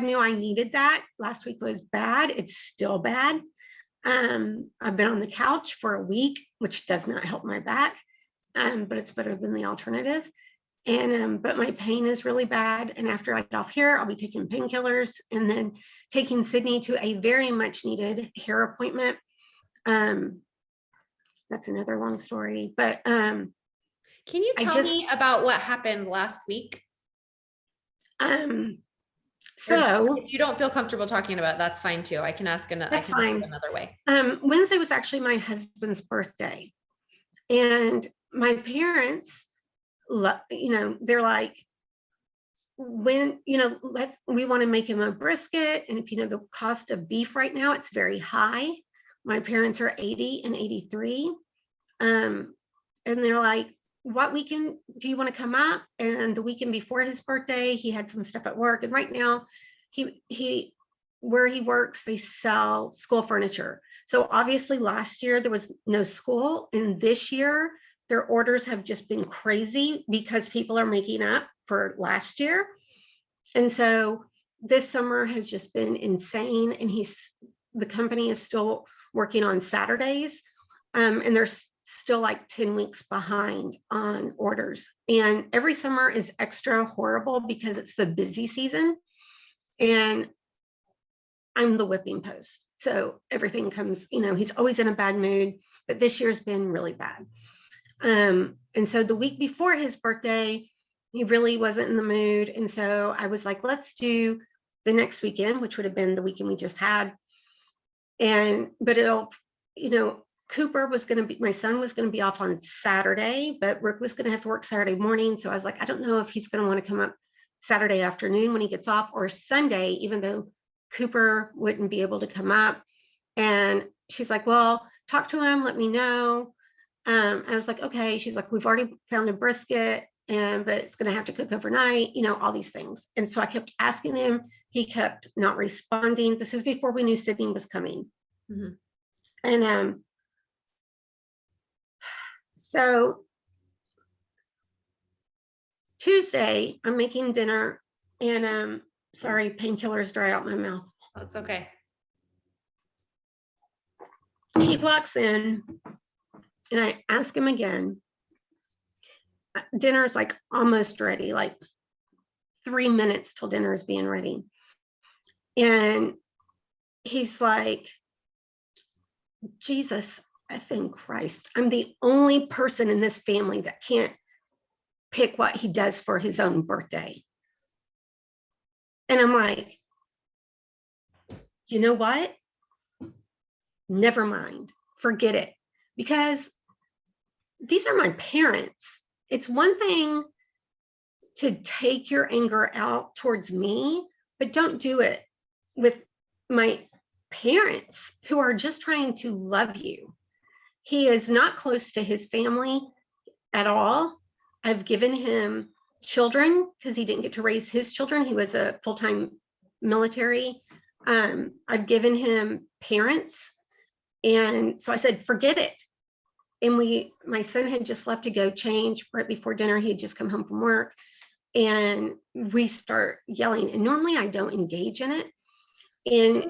knew I needed that. Last week was bad. It's still bad. I've been on the couch for a week, which does not help my back, but it's better than the alternative. And but my pain is really bad. And after I get off here, I'll be taking painkillers and then taking Sydney to a very much needed hair appointment. That's another long story. But can you tell me about what happened last week? So if you don't feel comfortable talking about it, that's fine too. I can ask another way. Wednesday was actually my husband's birthday, and my parents, they're like, when, we want to make him a brisket. And if the cost of beef right now, it's very high. My parents are 80 and 83. And they're like, what weekend do you want to come up? And the weekend before his birthday, he had some stuff at work. And right now where he works, they sell school furniture. So obviously last year there was no school, and this year their orders have just been crazy because people are making up for last year. And so this summer has just been insane. And the company is still working on Saturdays. And they're still like 10 weeks behind on orders. And every summer is extra horrible because it's the busy season. And I'm the whipping post. So everything comes, he's always in a bad mood, but this year's been really bad. And so the week before his birthday, he really wasn't in the mood. And so I was like, let's do the next weekend, which would have been the weekend we just had. But Cooper was going to be, my son was going to be off on Saturday, but Rick was going to have to work Saturday morning. So I was like, I don't know if he's going to want to come up Saturday afternoon when he gets off, or Sunday, even though Cooper wouldn't be able to come up. And she's like, well, talk to him, let me know. I was like, okay. She's like, we've already found a brisket, but it's going to have to cook overnight, all these things. And so I kept asking him. He kept not responding. This is before we knew Sydney was coming. Mm-hmm. And so Tuesday, I'm making dinner, and sorry, painkillers dry out my mouth. That's okay. He walks in, and I ask him again. Dinner's like almost ready, like 3 minutes till dinner is being ready. And he's like, Jesus effing Christ, I'm the only person in this family that can't pick what he does for his own birthday. And I'm like, you know what? Never mind. Forget it. Because these are my parents. It's one thing to take your anger out towards me, but don't do it with my parents who are just trying to love you. He is not close to his family at all. I've given him children because he didn't get to raise his children. He was a full-time military. I've given him parents. And so I said, forget it. And my son had just left to go change right before dinner. He had just come home from work, and we start yelling. And normally I don't engage in it. And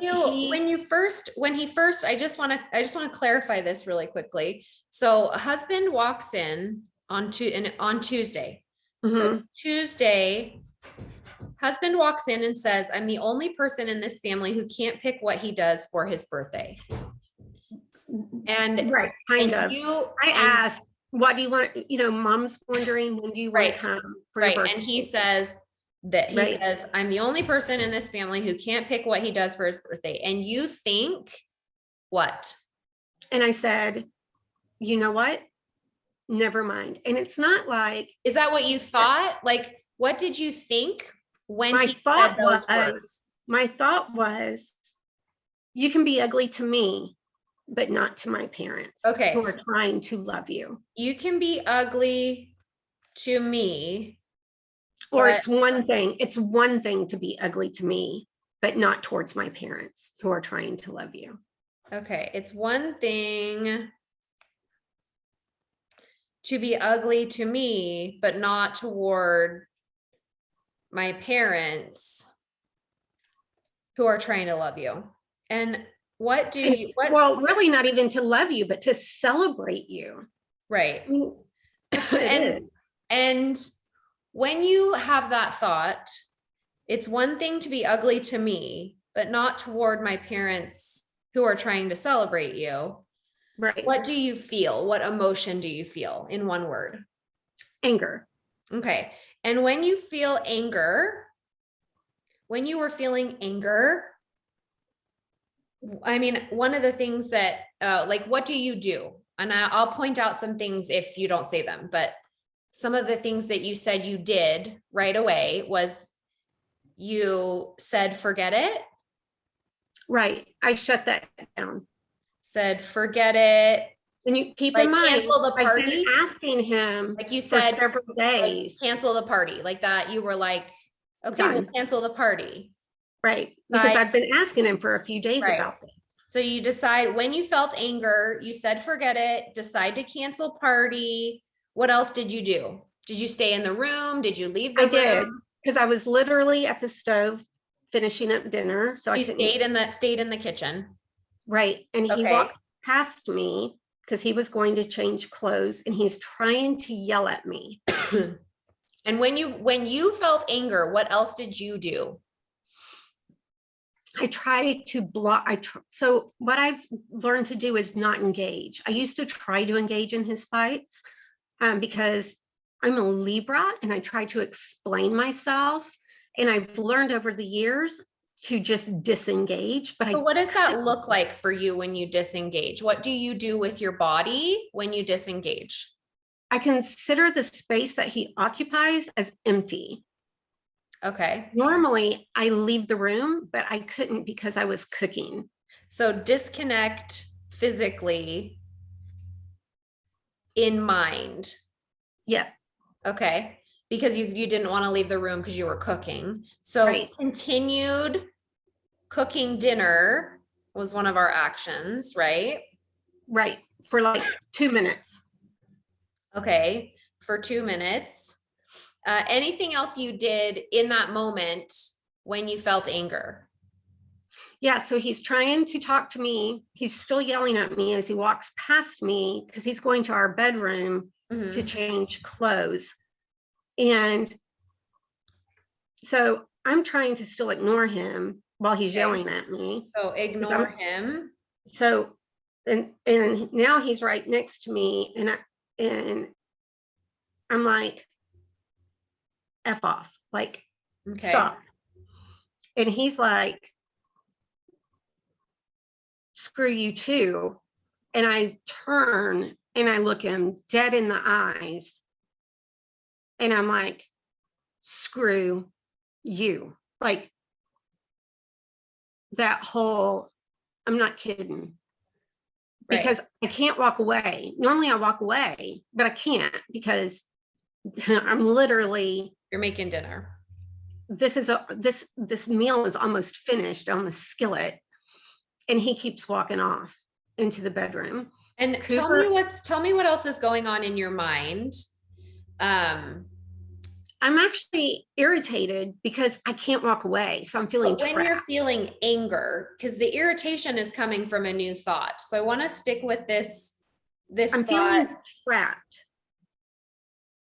when he first, I just want to clarify this really quickly. So a husband walks in on Tuesday. So Tuesday, husband walks in and says, I'm the only person in this family who can't pick what he does for his birthday. And right, I asked, what do you want? Mom's wondering, when do you want to come for your birthday? And he says that says, I'm the only person in this family who can't pick what he does for his birthday. And you think what? And I said, you know what? Never mind. And it's not like, is that what you thought? Like, what did you think when he said those words? My thought was, you can be ugly to me, but not to my parents, okay, who are trying to love you. You can be ugly to me. Or it's one thing to be ugly to me, but not towards my parents who are trying to love you. Okay. It's one thing to be ugly to me, but not toward my parents who are trying to love you. And well, really not even to love you, but to celebrate you. Right. I mean, that's what it is. And when you have that thought, it's one thing to be ugly to me, but not toward my parents who are trying to celebrate you. Right. What do you feel? What emotion do you feel in one word? Anger. Okay. And when you feel anger, when you were feeling anger, I mean, one of the things that, like, what do you do? And I'll point out some things if you don't say them, but some of the things that you said you did right away was you said, forget it. Right. I shut that down. Said, forget it. And you keep in mind, cancel the party. I've been asking him, like you said, for several days, cancel the party, like that. You were like, okay, we'll cancel the party. Right. Because I've been asking him for a few days about this. So you decide, when you felt anger, you said, forget it, decide to cancel party. What else did you do? Did you stay in the room? Did you leave the room? I did, because I was literally at the stove finishing up dinner. So you stayed in the kitchen. Right. And he walked past me because he was going to change clothes, and he's trying to yell at me. And when you felt anger, what else did you do? I try to block. So what I've learned to do is not engage. I used to try to engage in his fights because I'm a Libra, and I try to explain myself. And I've learned over the years to just disengage. But what does that look like for you when you disengage? What do you do with your body when you disengage? I consider the space that he occupies as empty. Okay. Normally I leave the room, but I couldn't because I was cooking. So disconnect physically in mind. Yeah. Okay. Because you didn't want to leave the room because you were cooking. So continued cooking dinner was one of our actions, right? Right. For like 2 minutes. Okay. For 2 minutes. Anything else you did in that moment when you felt anger? Yeah. So he's trying to talk to me. He's still yelling at me as he walks past me because he's going to our bedroom to change clothes. And so I'm trying to still ignore him. while he's Okay. yelling at me. So ignore him. So, and now he's right next to me, and I'm like, F off, like, Okay. stop. And he's like, screw you too. And I turn and I look him dead in the eyes. And I'm like, screw you. Like that whole, I'm not kidding. Right. Because I can't walk away. Normally I walk away, but I can't because I'm literally, You're making dinner. this meal is almost finished on the skillet, and he keeps walking off into the bedroom. And tell me what else is going on in your mind. I'm actually irritated because I can't walk away. So I'm feeling But when trapped. you're feeling anger, because the irritation is coming from a new thought. So I want to stick with this I'm thought. feeling trapped.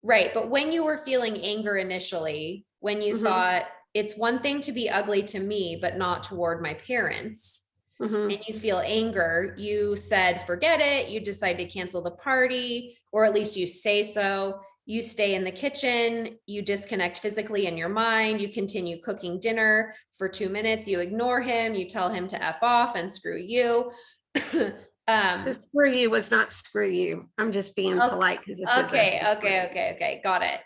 Right. But when you were feeling anger initially, when you thought it's one thing to be ugly to me, but not toward my parents, and you feel anger, you said, forget it. You decide to cancel the party, or at least you say so. You stay in the kitchen, you disconnect physically in your mind, you continue cooking dinner for 2 minutes, you ignore him, you tell him to F off and screw you. The screw you was not screw you. I'm just being polite because this okay. Got it.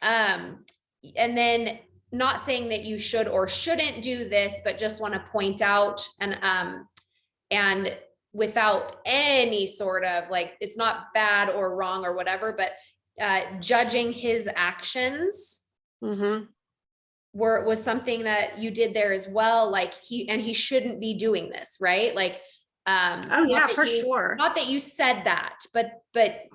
And then not saying that you should or shouldn't do this, but just want to point out and without any sort of like, it's not bad or wrong or whatever, but judging his actions was something that you did there as well. Like he shouldn't be doing this, right? Like, oh yeah, for sure. Not that you said that, but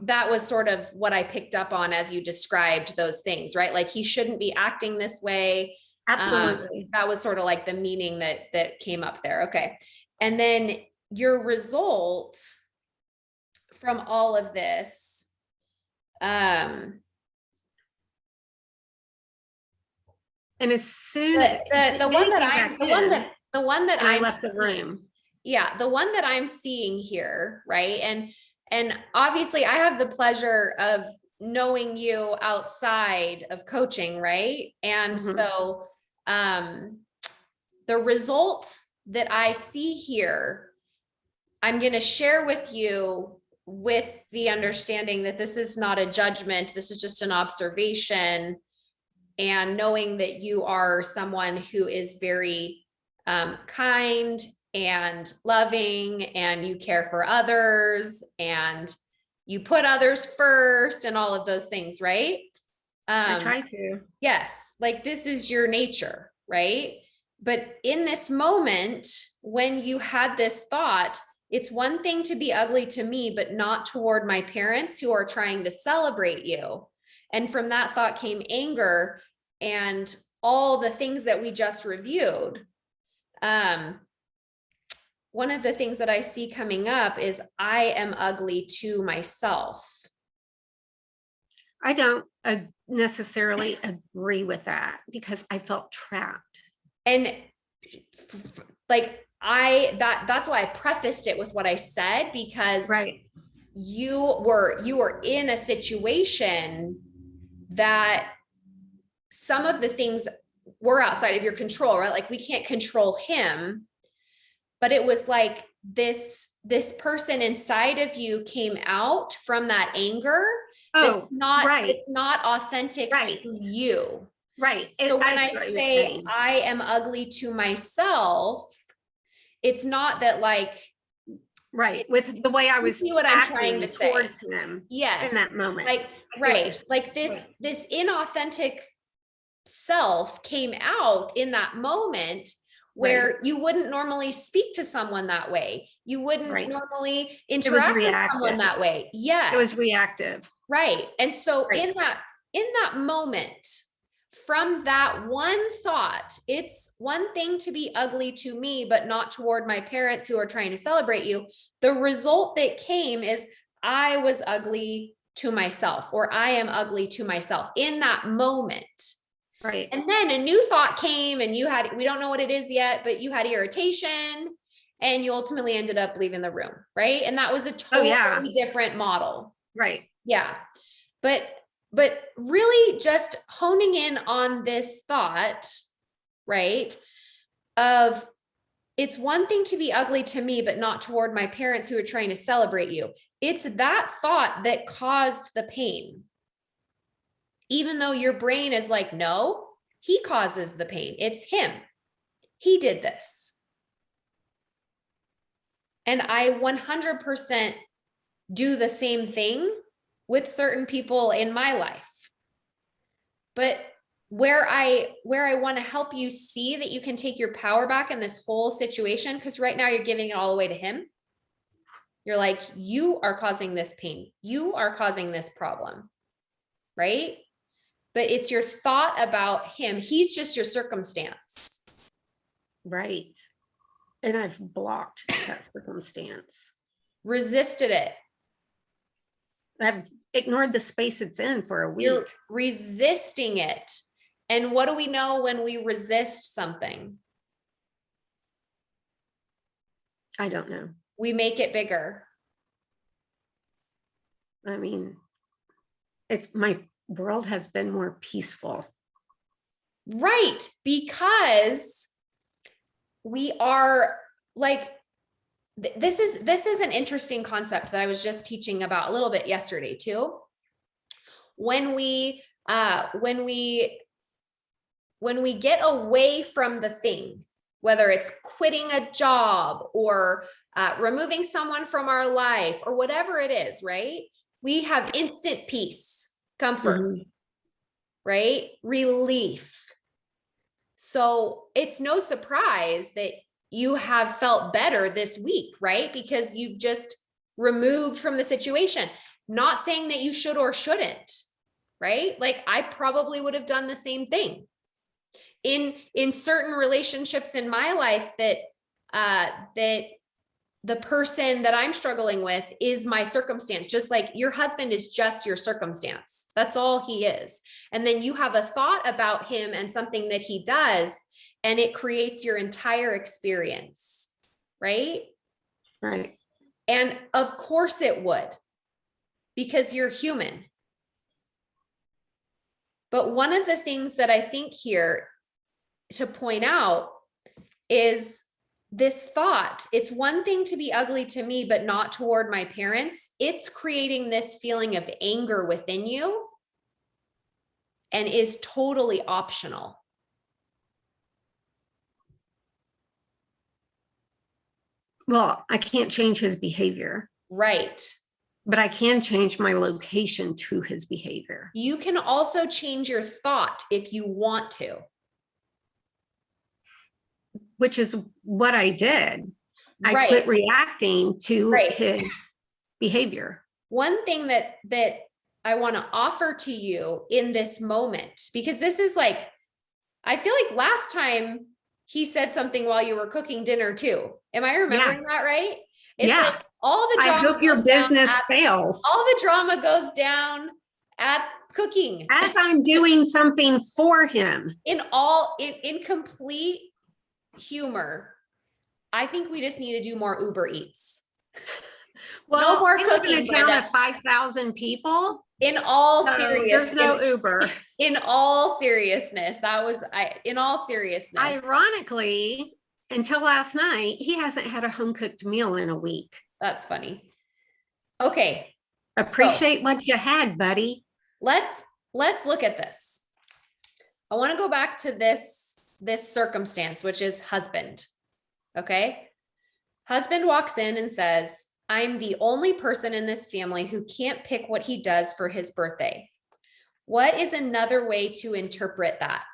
that was sort of what I picked up on as you described those things, right? Like he shouldn't be acting this way. Absolutely. That was sort of like the meaning that came up there. Okay. And then your result from all of this, and as soon as the one that I I'm left the room. Yeah, the one that I'm seeing here, right? And obviously I have the pleasure of knowing you outside of coaching, right? And so the result that I see here, I'm going to share with you with the understanding that this is not a judgment. This is just an observation, and knowing that you are someone who is very kind and loving, and you care for others, and you put others first, and all of those things, right? I try to. Yes, like this is your nature, right? But in this moment, when you had this thought, it's one thing to be ugly to me, but not toward my parents who are trying to celebrate you. And from that thought came anger and all the things that we just reviewed. One of the things that I see coming up is I am ugly to myself. I don't necessarily agree with that because I felt trapped. And like that's why I prefaced it with what I said, because you were in a situation that some of the things were outside of your control, right? Like we can't control him, but it was like this person inside of you came out from that anger. Oh, it's not authentic to you. Right. So when I say I am ugly to myself, it's not that like, with the way I was see what I'm trying to say towards him. Yes. In that moment. Like, like this inauthentic self came out in that moment where you wouldn't normally speak to someone that way. You wouldn't normally interact with someone that way. Yeah. It was reactive. Right. And so in that moment, from that one thought, it's one thing to be ugly to me, but not toward my parents who are trying to celebrate you. The result that came is I was ugly to myself, or I am ugly to myself in that moment. Right. And then a new thought came and we don't know what it is yet, but you had irritation and you ultimately ended up leaving the room. Right. And that was a totally different model. Right. Yeah. But really just honing in on this thought, right? Of it's one thing to be ugly to me, but not toward my parents who are trying to celebrate you. It's that thought that caused the pain. Even though your brain is like, no, he causes the pain. It's him. He did this. And I 100% do the same thing with certain people in my life. But where I want to help you see that you can take your power back in this whole situation, because right now you're giving it all away to him. You're like, you are causing this pain. You are causing this problem, right? But it's your thought about him. He's just your circumstance. Right. And I've blocked that circumstance. Resisted it. I've ignored the space it's in for a week. You're resisting it. And what do we know when we resist something? I don't know. We make it bigger. I mean, my world has been more peaceful. Right. Because we are like, this is an interesting concept that I was just teaching about a little bit yesterday too. When we get away from the thing, whether it's quitting a job or removing someone from our life or whatever it is, right? We have instant peace, comfort, right? Relief. So it's no surprise that you have felt better this week, right? Because you've just removed from the situation. Not saying that you should or shouldn't, right? Like I probably would have done the same thing. In certain relationships in my life that the person that I'm struggling with is my circumstance, just like your husband is just your circumstance. That's all he is. And then you have a thought about him and something that he does, and it creates your entire experience, right? Right. And of course it would, because you're human. But one of the things that I think here to point out is this thought. It's one thing to be ugly to me, but not toward my parents. It's creating this feeling of anger within you and is totally optional. Well, I can't change his behavior. Right. But I can change my location to his behavior. You can also change your thought if you want to. Which is what I did. I Right. quit reacting to Right. his behavior. One thing that I want to offer to you in this moment, because this is like, I feel like last time he said something while you were cooking dinner too. Am I remembering that right? It's like all the drama. I hope your business fails. All the drama goes down at cooking. As I'm doing something for him. In complete humor, I think we just need to do more Uber Eats. Well, no more we live in cooking, a town Brenda. of 5,000 people. In all So seriousness, there's no Uber. In all seriousness, in all seriousness. Ironically, until last night, he hasn't had a home cooked meal in a week. That's funny. Okay. Appreciate what you had, buddy. Let's look at this. I want to go back to this circumstance, which is husband. Okay. Husband walks in and says, I'm the only person in this family who can't pick what he does for his birthday. What is another way to interpret that?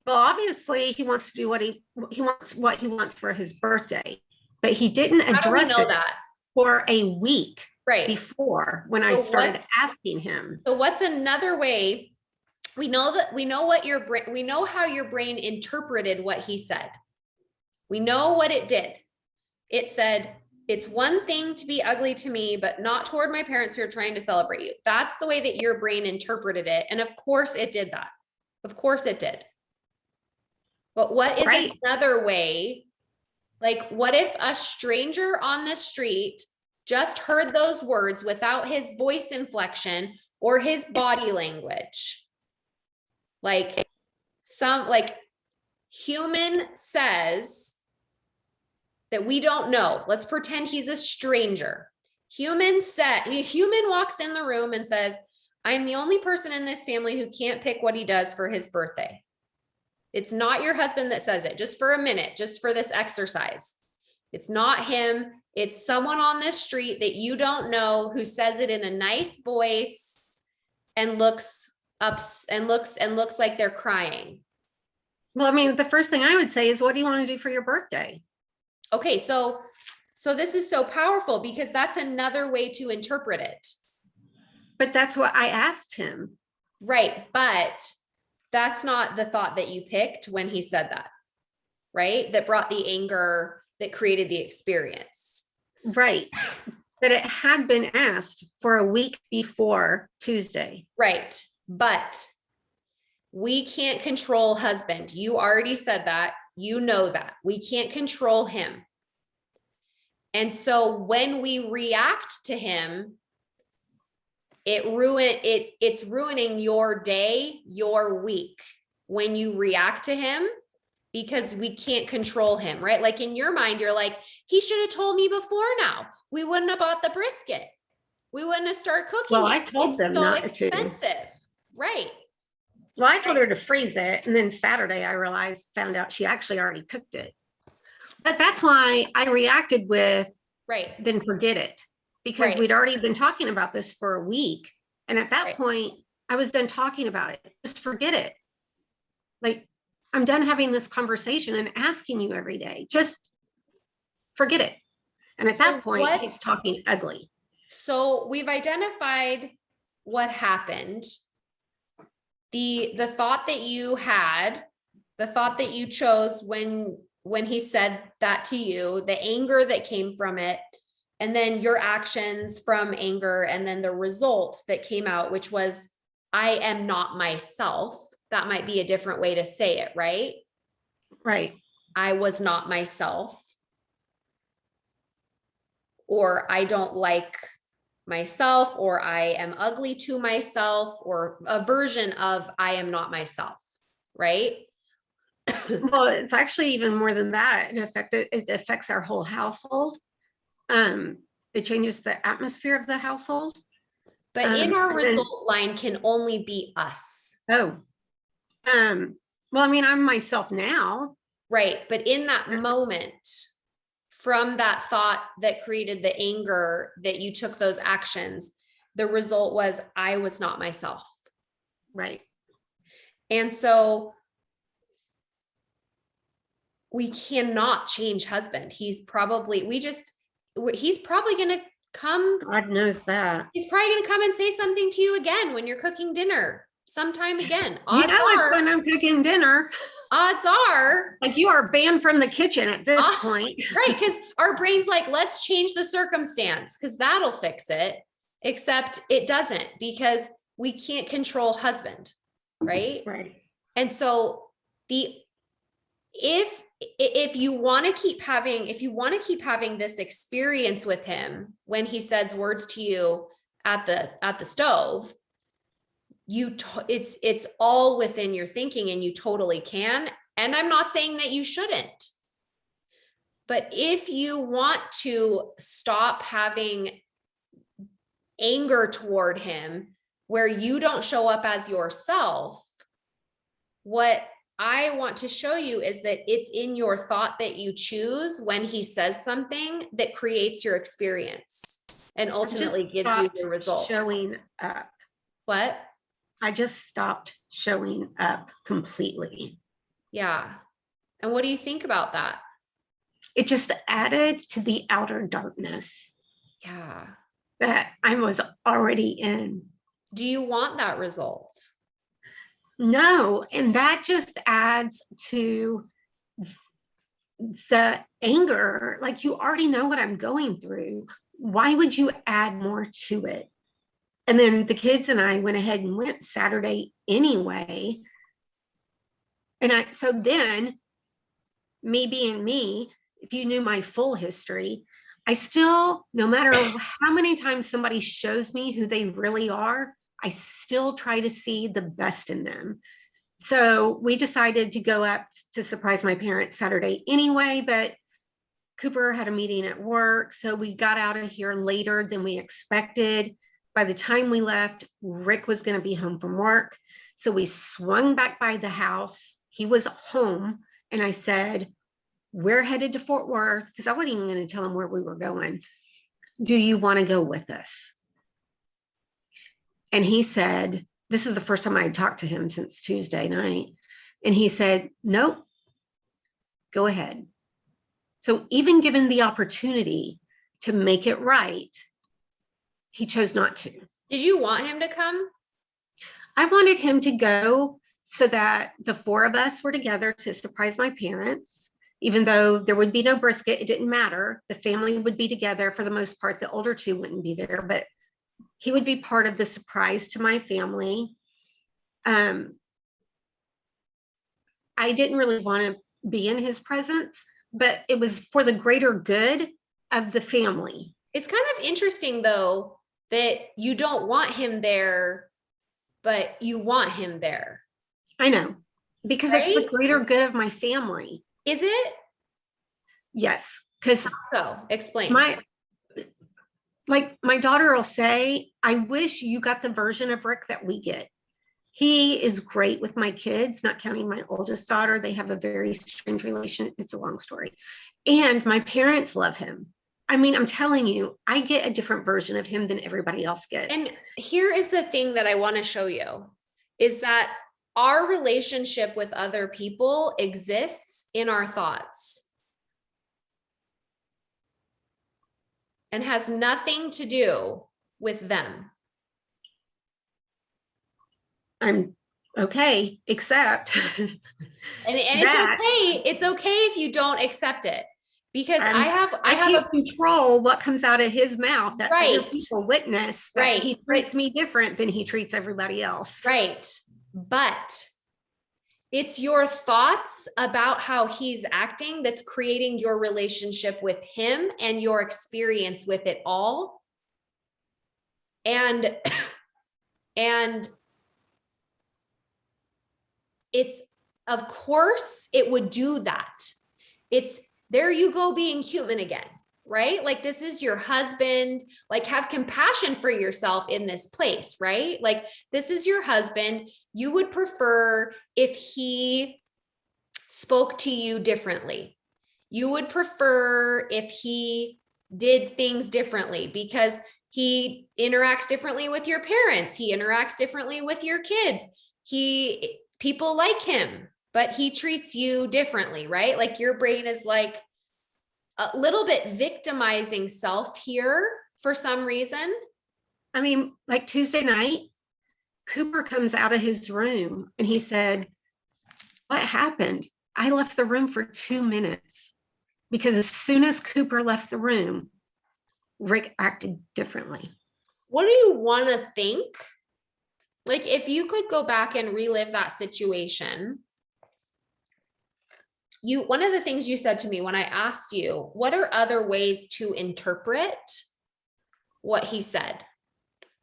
Well, obviously he wants to do what he wants for his birthday, but he didn't address it for a week before when I started asking him. So what's another way? We know how your brain interpreted what he said. We know what it did. It said, it's one thing to be ugly to me, but not toward my parents who are trying to celebrate you. That's the way that your brain interpreted it. And of course it did that. Of course it did. But what is Right. another way? Like, what if a stranger on the street just heard those words without his voice inflection or his body language? Like human says that we don't know. Let's pretend he's a stranger. Human walks in the room and says, I'm the only person in this family who can't pick what he does for his birthday. It's not your husband that says it, just for a minute, just for this exercise. It's not him. It's someone on this street that you don't know who says it in a nice voice and looks up and looks like they're crying. Well, I mean, the first thing I would say is, what do you want to do for your birthday? Okay, so this is so powerful because that's another way to interpret it. But that's what I asked him. Right, but that's not the thought that you picked when he said that, right? That brought the anger that created the experience. Right. But it had been asked for a week before Tuesday. Right, but we can't control husband. You already said that. You know that. We can't control him. And so when we react to him, it's ruining your day, your week when you react to him because we can't control him, right? Like in your mind, you're like, he should have told me before now. We wouldn't have bought the brisket. We wouldn't have started cooking. Well, I told them so not expensive. to. Right. Well, I told her to freeze it. And then Saturday I found out she actually already cooked it. But that's why I reacted with, right, then forget it. Because we'd already been talking about this for a week. And at that point, I was done talking about it. Just forget it. Like, I'm done having this conversation and asking you every day. Just forget it. And at that point, he's talking ugly. So we've identified what happened. The thought that you had, the thought that you chose when he said that to you, the anger that came from it, and then your actions from anger, and then the result that came out, which was, I am not myself. That might be a different way to say it, right? Right. I was not myself. Or I don't like myself, or I am ugly to myself, or a version of I am not myself, right? Well, it's actually even more than that. It affects our whole household. It changes the atmosphere of the household. But in our result line can only be us. Oh. Well, I mean, I'm myself now. Right. But in that moment, from that thought that created the anger that you took those actions, the result was I was not myself. Right. And so we cannot change husband. He's probably going to come. God knows that. He's probably going to come and say something to you again when you're cooking dinner sometime again. It's when I'm cooking dinner. Odds are, like, you are banned from the kitchen at this point. Right, because our brain's like, let's change the circumstance because that'll fix it. Except it doesn't, because we can't control husband, right? Right. And so if you want to keep having this experience with him when he says words to you at the stove, it's all within your thinking, and you totally can. And I'm not saying that you shouldn't, but if you want to stop having anger toward him where you don't show up as yourself, what I want to show you is that it's in your thought that you choose when he says something that creates your experience and ultimately gives you the result. Showing up. What? I just stopped showing up completely. Yeah. And what do you think about that? It just added to the outer darkness. Yeah. That I was already in. Do you want that result? No. And that just adds to the anger. Like, you already know what I'm going through. Why would you add more to it? And then the kids and I went ahead and went Saturday anyway. So then, me being me, if you knew my full history, I still, no matter how many times somebody shows me who they really are, I still try to see the best in them. So we decided to go up to surprise my parents Saturday anyway, but Cooper had a meeting at work. So we got out of here later than we expected. By the time we left, Rick was going to be home from work. So we swung back by the house. He was home. And I said, we're headed to Fort Worth, because I wasn't even going to tell him where we were going. Do you want to go with us? And he said, this is the first time I had talked to him since Tuesday night. And he said, nope, go ahead. So even given the opportunity to make it right, he chose not to. Did you want him to come? I wanted him to go so that the four of us were together to surprise my parents. Even though there would be no brisket, it didn't matter. The family would be together for the most part. The older two wouldn't be there, but he would be part of the surprise to my family. I didn't really want to be in his presence, but it was for the greater good of the family. It's kind of interesting though, that you don't want him there, but you want him there. I know, because right? It's the greater good of my family. Is it? Yes, because so explain. My daughter will say, I wish you got the version of Rick that we get. He is great with my kids, not counting my oldest daughter. They have a very strange relation. It's a long story. And my parents love him. I mean, I'm telling you, I get a different version of him than everybody else gets. And here is the thing that I want to show you, is that our relationship with other people exists in our thoughts and has nothing to do with them. I'm okay, except and it's okay if you don't accept it, because I can't control what comes out of his mouth, that other people witness that he treats me different than he treats everybody else. Right. But it's your thoughts about how he's acting that's creating your relationship with him and your experience with it all. And it's, of course, it would do that. It's, there you go, being human again, right? Like, this is your husband. Like, have compassion for yourself in this place, right? Like, this is your husband. You would prefer if he spoke to you differently. You would prefer if he did things differently, because he interacts differently with your parents. He interacts differently with your kids. People like him, but he treats you differently, right? Like, your brain is like a little bit victimizing self here for some reason. I mean, like Tuesday night, Cooper comes out of his room and he said, what happened? I left the room for 2 minutes, because as soon as Cooper left the room, Rick acted differently. What do you want to think? Like, if you could go back and relive that situation, one of the things you said to me when I asked you, what are other ways to interpret what he said?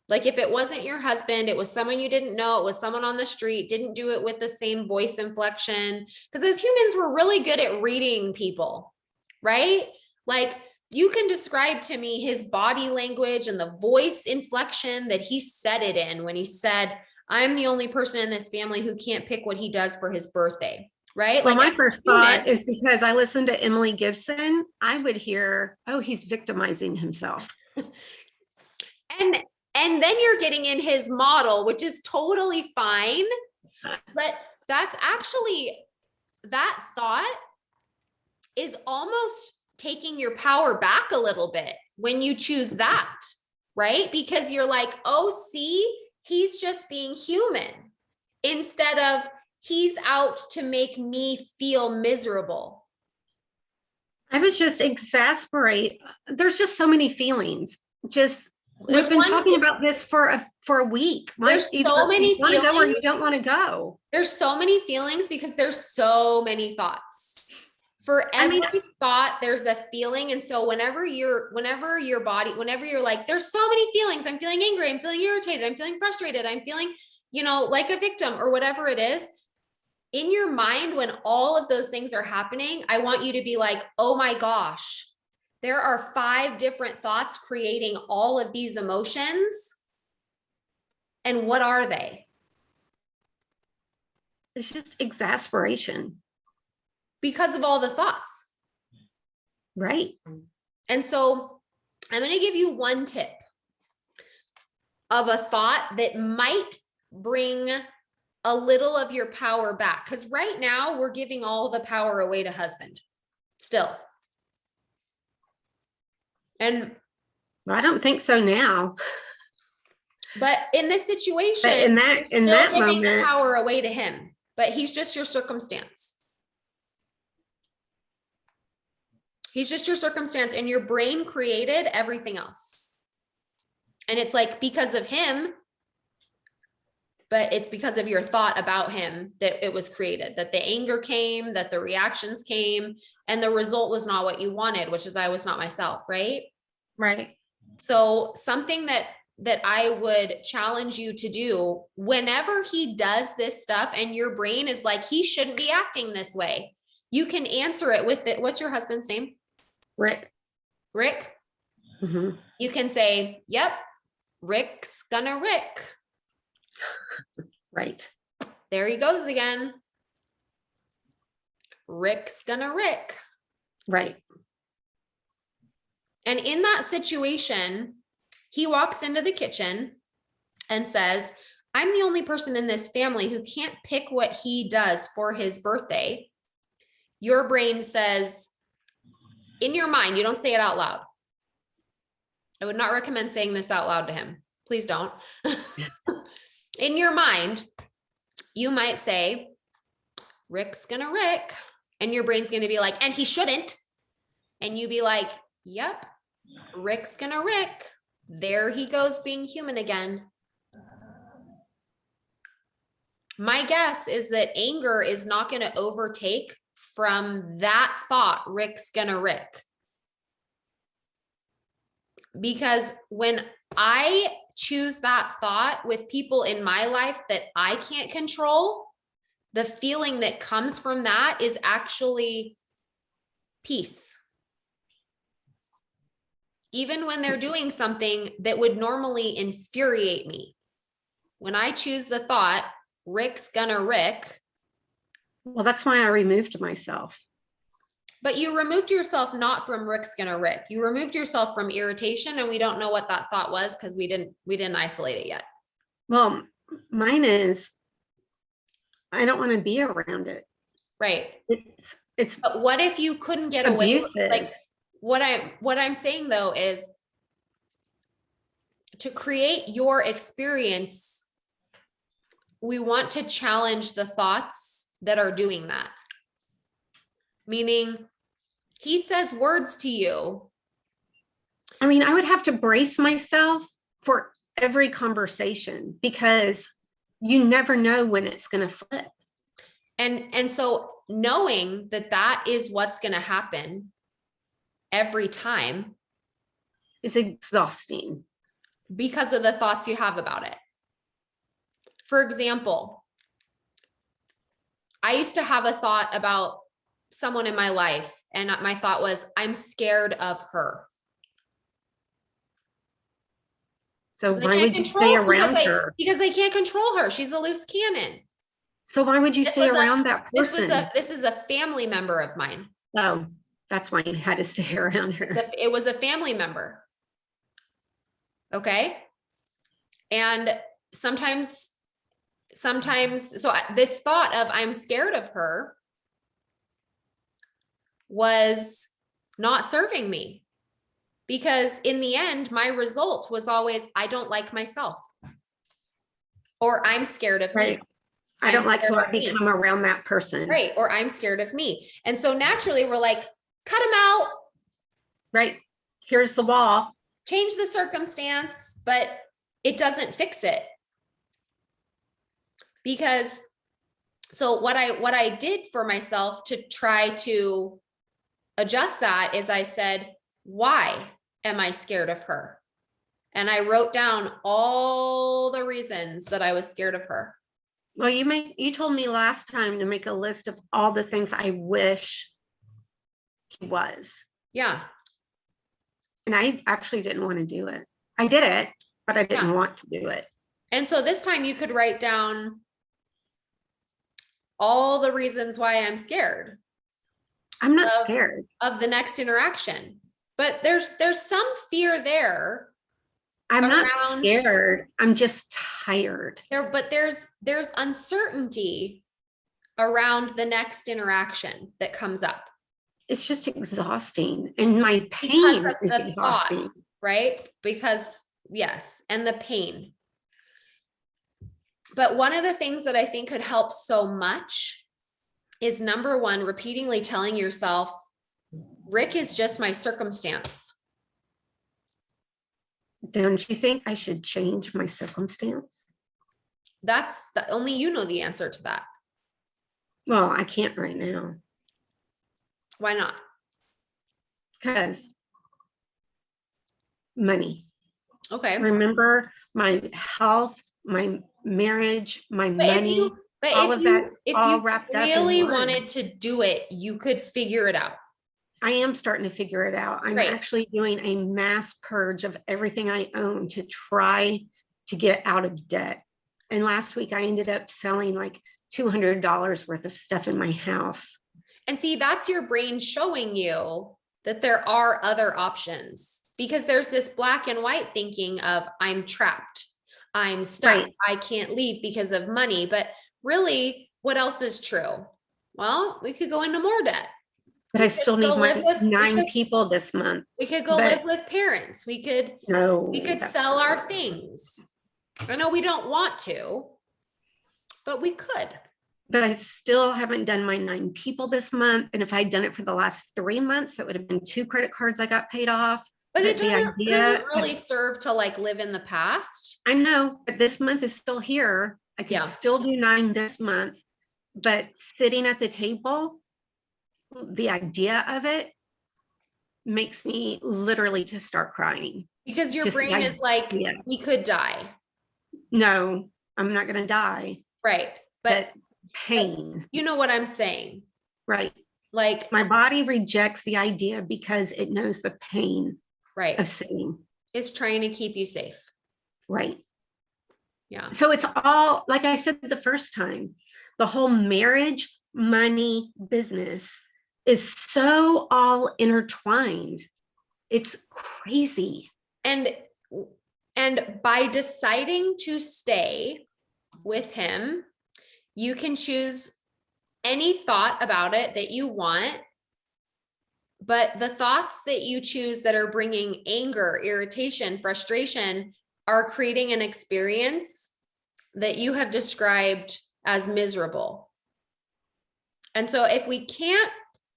Like, if it wasn't your husband, it was someone you didn't know, it was someone on the street, didn't do it with the same voice inflection. Because as humans, we're really good at reading people, right? Like, you can describe to me his body language and the voice inflection that he said it in when he said, I'm the only person in this family who can't pick what he does for his birthday, right? Well, like, my first thought is, because I listened to Emily Gibson, I would hear, oh, he's victimizing himself. And then you're getting in his model, which is totally fine. But that's actually, that thought is almost taking your power back a little bit when you choose that, right? Because you're like, oh, see, he's just being human, instead of he's out to make me feel miserable. I was just exasperated. There's just so many feelings. Just We've been talking about this for a week. There's so many you want to go or feelings. you don't want to go. There's so many feelings because there's so many thoughts. For every thought, there's a feeling. And so whenever you're like, there's so many feelings, I'm feeling angry, I'm feeling irritated, I'm feeling frustrated, I'm feeling, like a victim or whatever it is. In your mind, when all of those things are happening, I want you to be like, oh my gosh, there are 5 different thoughts creating all of these emotions. And what are they? It's just exasperation. Because of all the thoughts. Right. And so I'm going to give you one tip of a thought that might bring a little of your power back. Because right now we're giving all the power away to husband still. And I don't think so now. But in this situation, in that giving moment, the power away to him, but he's just your circumstance. He's just your circumstance, and your brain created everything else. And it's like, because of him, but it's because of your thought about him that it was created, that the anger came, that the reactions came, and the result was not what you wanted, which is I was not myself, right? Right. So something that I would challenge you to do whenever he does this stuff and your brain is like, he shouldn't be acting this way, you can answer it with it. What's your husband's name? Rick. Rick. Mm-hmm. You can say, yep, Rick's gonna Rick. Right. There he goes again. Rick's gonna Rick. Right. And in that situation, he walks into the kitchen and says, I'm the only person in this family who can't pick what he does for his birthday. Your brain says, in your mind, you don't say it out loud. I would not recommend saying this out loud to him. Please don't. In your mind, you might say, Rick's gonna Rick. And your brain's gonna be like, and he shouldn't. And you be like, yep, Rick's gonna Rick. There he goes being human again. My guess is that anger is not going to overtake from that thought, Rick's gonna Rick. Because when I choose that thought with people in my life that I can't control, the feeling that comes from that is actually peace. Even when they're doing something that would normally infuriate me. When I choose the thought, Rick's gonna Rick. Well, that's why I removed myself. But you removed yourself not from Rick's gonna Rick. You removed yourself from irritation, and we don't know what that thought was because we didn't isolate it yet. Well, mine is, I don't want to be around it. Right. It's But what if you couldn't get away? abusive. Like what I'm saying though is to create your experience, we want to challenge the thoughts that are doing that. Meaning, he says words to you. I mean, I would have to brace myself for every conversation because you never know when it's going to flip. And so knowing that that is what's going to happen every time is exhausting because of the thoughts you have about it. For example, I used to have a thought about someone in my life, and my thought was, I'm scared of her. So why would you stay around her? Because I can't control her. She's a loose cannon. So why would you stay around that person? This is a family member of mine. Oh, that's why you had to stay around her. It was a family member. Okay. And sometimes, so this thought of I'm scared of her was not serving me, because in the end, my result was always, I don't like myself, or I'm scared of me. I don't like who I become around that person. Right. Or I'm scared of me. And so naturally we're like, cut him out. Right. Here's the wall. change the circumstance, but it doesn't fix it. Because so what I did for myself to try to adjust that is I said, why am I scared of her? And I wrote down all the reasons that I was scared of her. Well, you told me last time to make a list of all the things I wish he was. Yeah. And I actually didn't want to do it. I did it, but I didn't want to do it. And so this time you could write down all the reasons why I'm scared. I'm not scared of the next interaction, but there's some fear there. I'm not scared. I'm just tired. But there's uncertainty around the next interaction that comes up. It's just exhausting. And my pain is exhausting. Thought, right? Because yes, and the pain. But one of the things that I think could help so much is, number one, repeatedly telling yourself, Rick is just my circumstance. Don't you think I should change my circumstance? That's only you know the answer to that. Well, I can't right now. Why not? Because money. Okay. Remember, my health, my marriage, my money, all of that, all wrapped up. If you really wanted to do it, you could figure it out. I am starting to figure it out. I'm actually doing a mass purge of everything I own to try to get out of debt. And last week I ended up selling like $200 worth of stuff in my house. And see, that's your brain showing you that there are other options, because there's this black and white thinking of I'm trapped, I'm stuck, I can't leave because of money. But really, what else is true? Well, we could go into more debt. But I still need my 9 people this month. We could go live with parents. We could sell our things. I know we don't want to, but we could. But I still haven't done my 9 people this month. And if I'd done it for the last 3 months, that would have been 2 credit cards I got paid off. But it doesn't really serve to like live in the past. I know, but this month is still here. I can still do 9 this month, but sitting at the table, the idea of it makes me literally to start crying. Because your brain is like, we could die. No, I'm not going to die. Right. But pain. You know what I'm saying? Right. Like my body rejects the idea because it knows the pain of sitting. It's trying to keep you safe. Right. Yeah. So it's all, like I said the first time, the whole marriage, money, business is so all intertwined. It's crazy. And by deciding to stay with him, you can choose any thought about it that you want, but the thoughts that you choose that are bringing anger, irritation, frustration are creating an experience that you have described as miserable. And so if we can't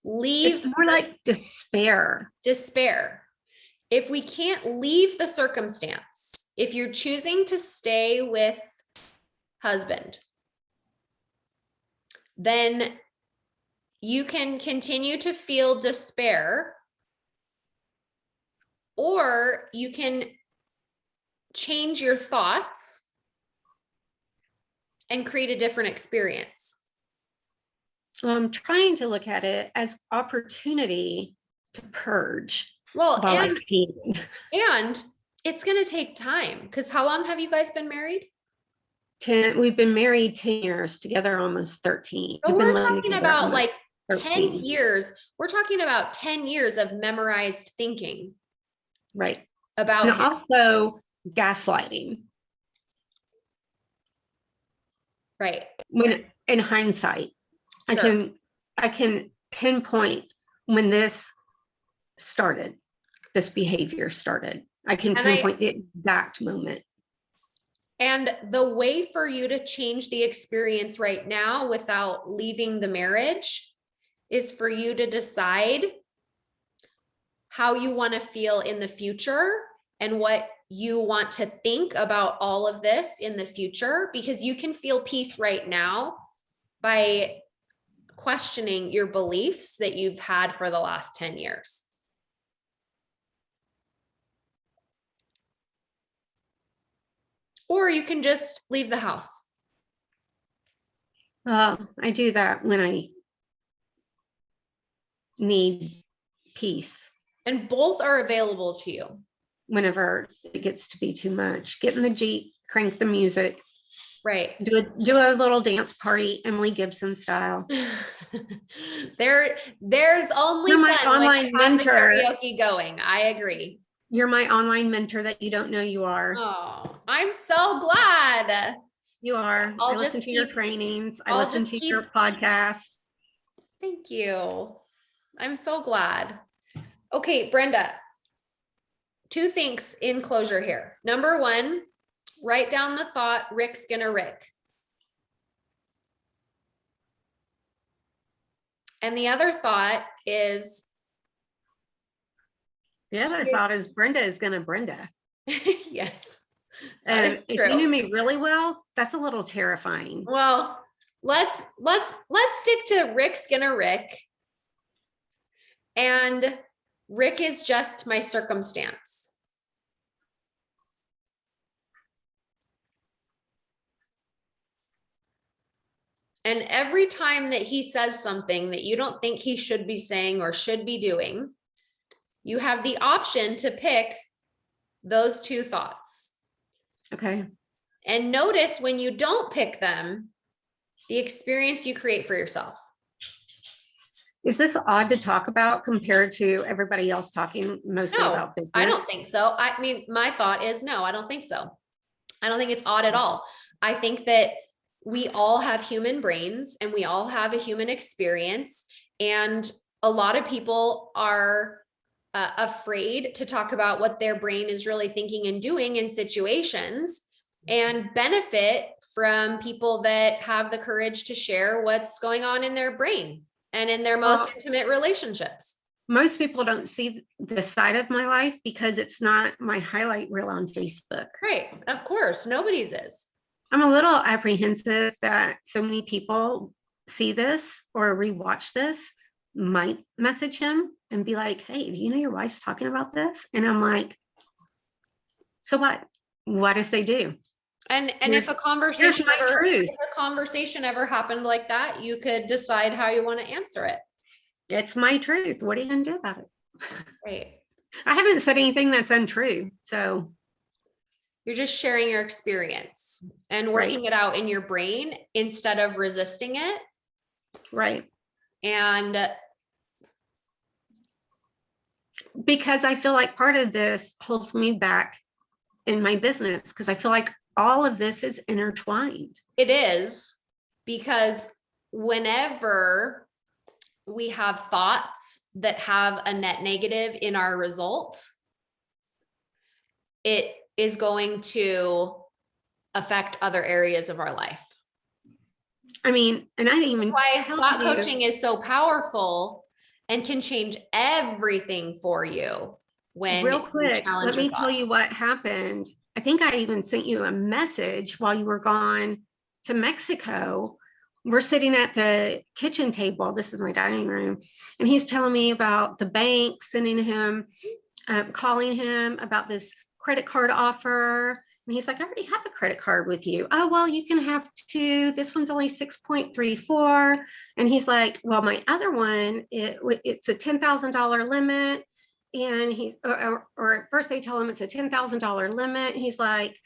leave, it's more like despair. If we can't leave the circumstance, if you're choosing to stay with husband, then you can continue to feel despair, or you can change your thoughts and create a different experience. So I'm trying to look at it as opportunity to purge. Well, and it's going to take time, because how long have you guys been married? 10. We've been married 10 years, together almost 13. So we're talking about like 10 years. We're talking about 10 years of memorized thinking. Right. About and also gaslighting. Right. When in hindsight, sure. I can pinpoint when this started, this behavior started. I can pinpoint the exact moment. And the way for you to change the experience right now without leaving the marriage is for you to decide how you want to feel in the future and what you want to think about all of this in the future, because you can feel peace right now by questioning your beliefs that you've had for the last 10 years. Or you can just leave the house. I do that when I need peace. And both are available to you. Whenever it gets to be too much, get in the Jeep, crank the music, Right. do a little dance party, Emily Gibson style. There's only You're my one when online you have the mentor. karaoke going. I agree. You're my online mentor that you don't know you are. Oh, I'm so glad. You are. I listen to your trainings. I listen to your podcast. Thank you. I'm so glad. Okay, Brenda, 2 things in closure here. Number 1, write down the thought, Rick's gonna Rick. And the other thought is, the other thought is Brenda is gonna Brenda. yes. And if you knew me really well, that's a little terrifying. Well, let's stick to Rick's gonna Rick. And Rick is just my circumstance. And every time that he says something that you don't think he should be saying or should be doing, you have the option to pick those 2 thoughts. Okay. And notice when you don't pick them, the experience you create for yourself. Is this odd to talk about compared to everybody else talking mostly about business? I don't think so. I mean, my thought is no, I don't think so. I don't think it's odd at all. I think that we all have human brains and we all have a human experience. And a lot of people are afraid to talk about what their brain is really thinking and doing in situations, and benefit from people that have the courage to share what's going on in their brain and in their most intimate relationships. Most people don't see this side of my life because it's not my highlight reel on Facebook. Right. Of course. Nobody's is. I'm a little apprehensive that so many people see this or rewatch this, might message him and be like, hey, do you know your wife's talking about this? And I'm like, so what? What if they do? And if a conversation ever happened like that, you could decide how you want to answer it. It's my truth. What are you going to do about it? Right. I haven't said anything that's untrue. So you're just sharing your experience and working it out in your brain instead of resisting it. Right. And because I feel like part of this holds me back in my business, because I feel like all of this is intertwined. It is, because whenever we have thoughts that have a net negative in our result, it is going to affect other areas of our life. I mean, and I didn't even. Why thought coaching is so powerful and can change everything for you. When real quick, let me tell you what happened. I think I even sent you a message while you were gone to Mexico. We're sitting at the kitchen table. This is my dining room. And he's telling me about the bank sending him, calling him about this credit card offer. And he's like, I already have a credit card with you. Oh, well, you can have 2. This one's only 6.34. And he's like, well, my other one, it's a $10,000 limit. And he's, or at first they tell him it's a $10,000 limit. And he's like,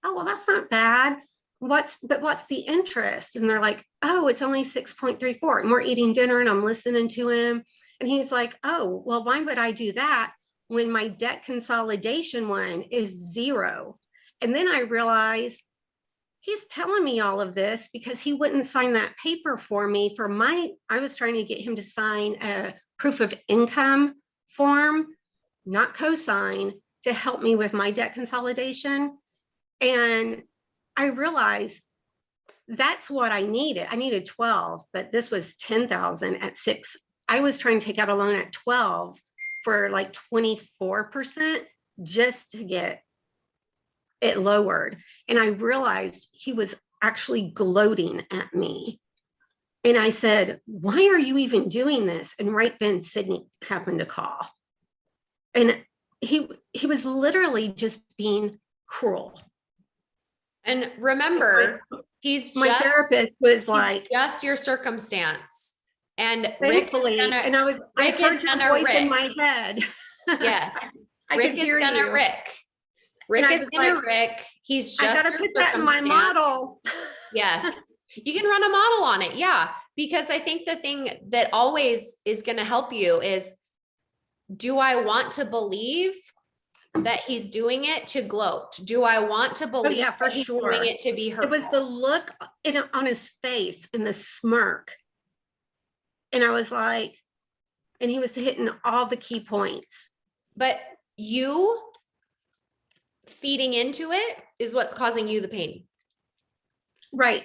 oh, well, that's not bad. What's the interest? And they're like, oh, it's only 6.34. And we're eating dinner and I'm listening to him. And he's like, oh, well, why would I do that when my debt consolidation one is 0? And then I realized he's telling me all of this because he wouldn't sign that paper for me I was trying to get him to sign a proof of income form, not co-sign, to help me with my debt consolidation. And I realized that's what I needed. I needed 12, but this was 10,000 at 6. I was trying to take out a loan at 12 for like 24%. just to get it lowered. And I realized he was actually gloating at me. And I said, why are you even doing this? And right then Sydney happened to call. And he was literally just being cruel. And remember, My therapist was like, just your circumstance. And thankfully, and I heard your voice in my head. Yes. I Rick could is hear gonna you. Rick. Rick is gonna like, Rick. He's I just gotta your put that in my circumstance. model. Yes. You can run a model on it. Yeah. Because I think the thing that always is going to help you is, do I want to believe that he's doing it to gloat? Do I want to believe for that he's sure. doing it to be hurtful? It was the look on his face and the smirk. And I was like, and he was hitting all the key points. But you feeding into it is what's causing you the pain. Right.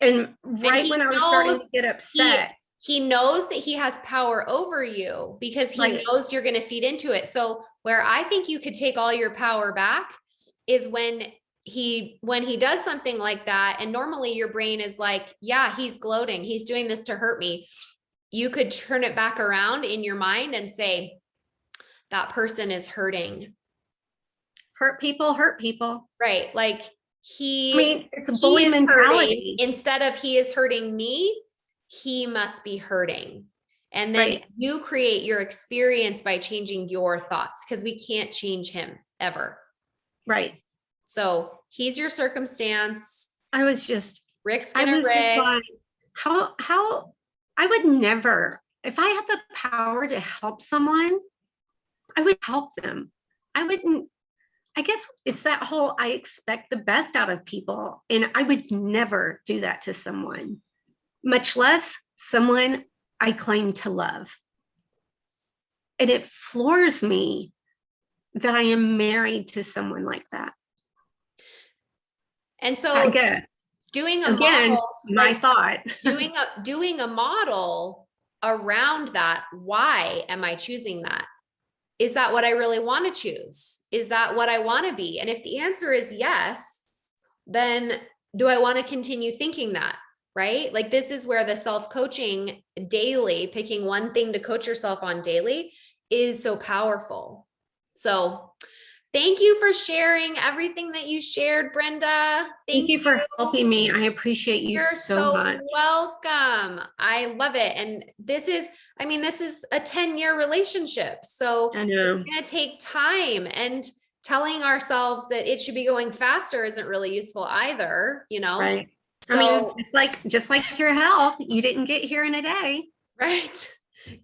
And right when I was starting to get upset. He knows that he has power over you because he knows you're going to feed into it. So where I think you could take all your power back is when he does something like that. And normally your brain is like, yeah, he's gloating. He's doing this to hurt me. You could turn it back around in your mind and say, that person is hurting. Hurt people. Right. Like it's a bully mentality. Instead of he is hurting me, he must be hurting. And then you create your experience by changing your thoughts, because we can't change him ever. Right. So he's your circumstance. Rick's gonna Rick. Just like, how I would never, if I had the power to help someone, I would help them. I guess it's that whole, I expect the best out of people, and I would never do that to someone, much less someone I claim to love. And it floors me that I am married to someone like that. And so I guess doing a model, doing a model around that. Why am I choosing that? Is that what I really want to choose? Is that what I want to be? And if the answer is yes, then do I want to continue thinking that? Right? Like, this is where the self-coaching daily, picking one thing to coach yourself on daily, is so powerful. So thank you for sharing everything that you shared, Brenda. Thank you for helping me. I appreciate you so much. Welcome. I love it. And this is a 10-year relationship. So it's going to take time, and telling ourselves that it should be going faster isn't really useful either, Right. So, it's just like your health, you didn't get here in a day. Right.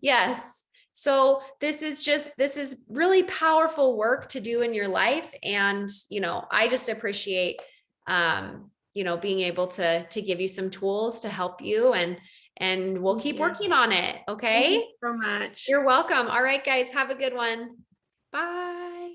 Yes. So this is really powerful work to do in your life. And, I just appreciate, being able to give you some tools to help you, and we'll keep working on it. Okay. Thank you so much. You're welcome. All right, guys, have a good one. Bye.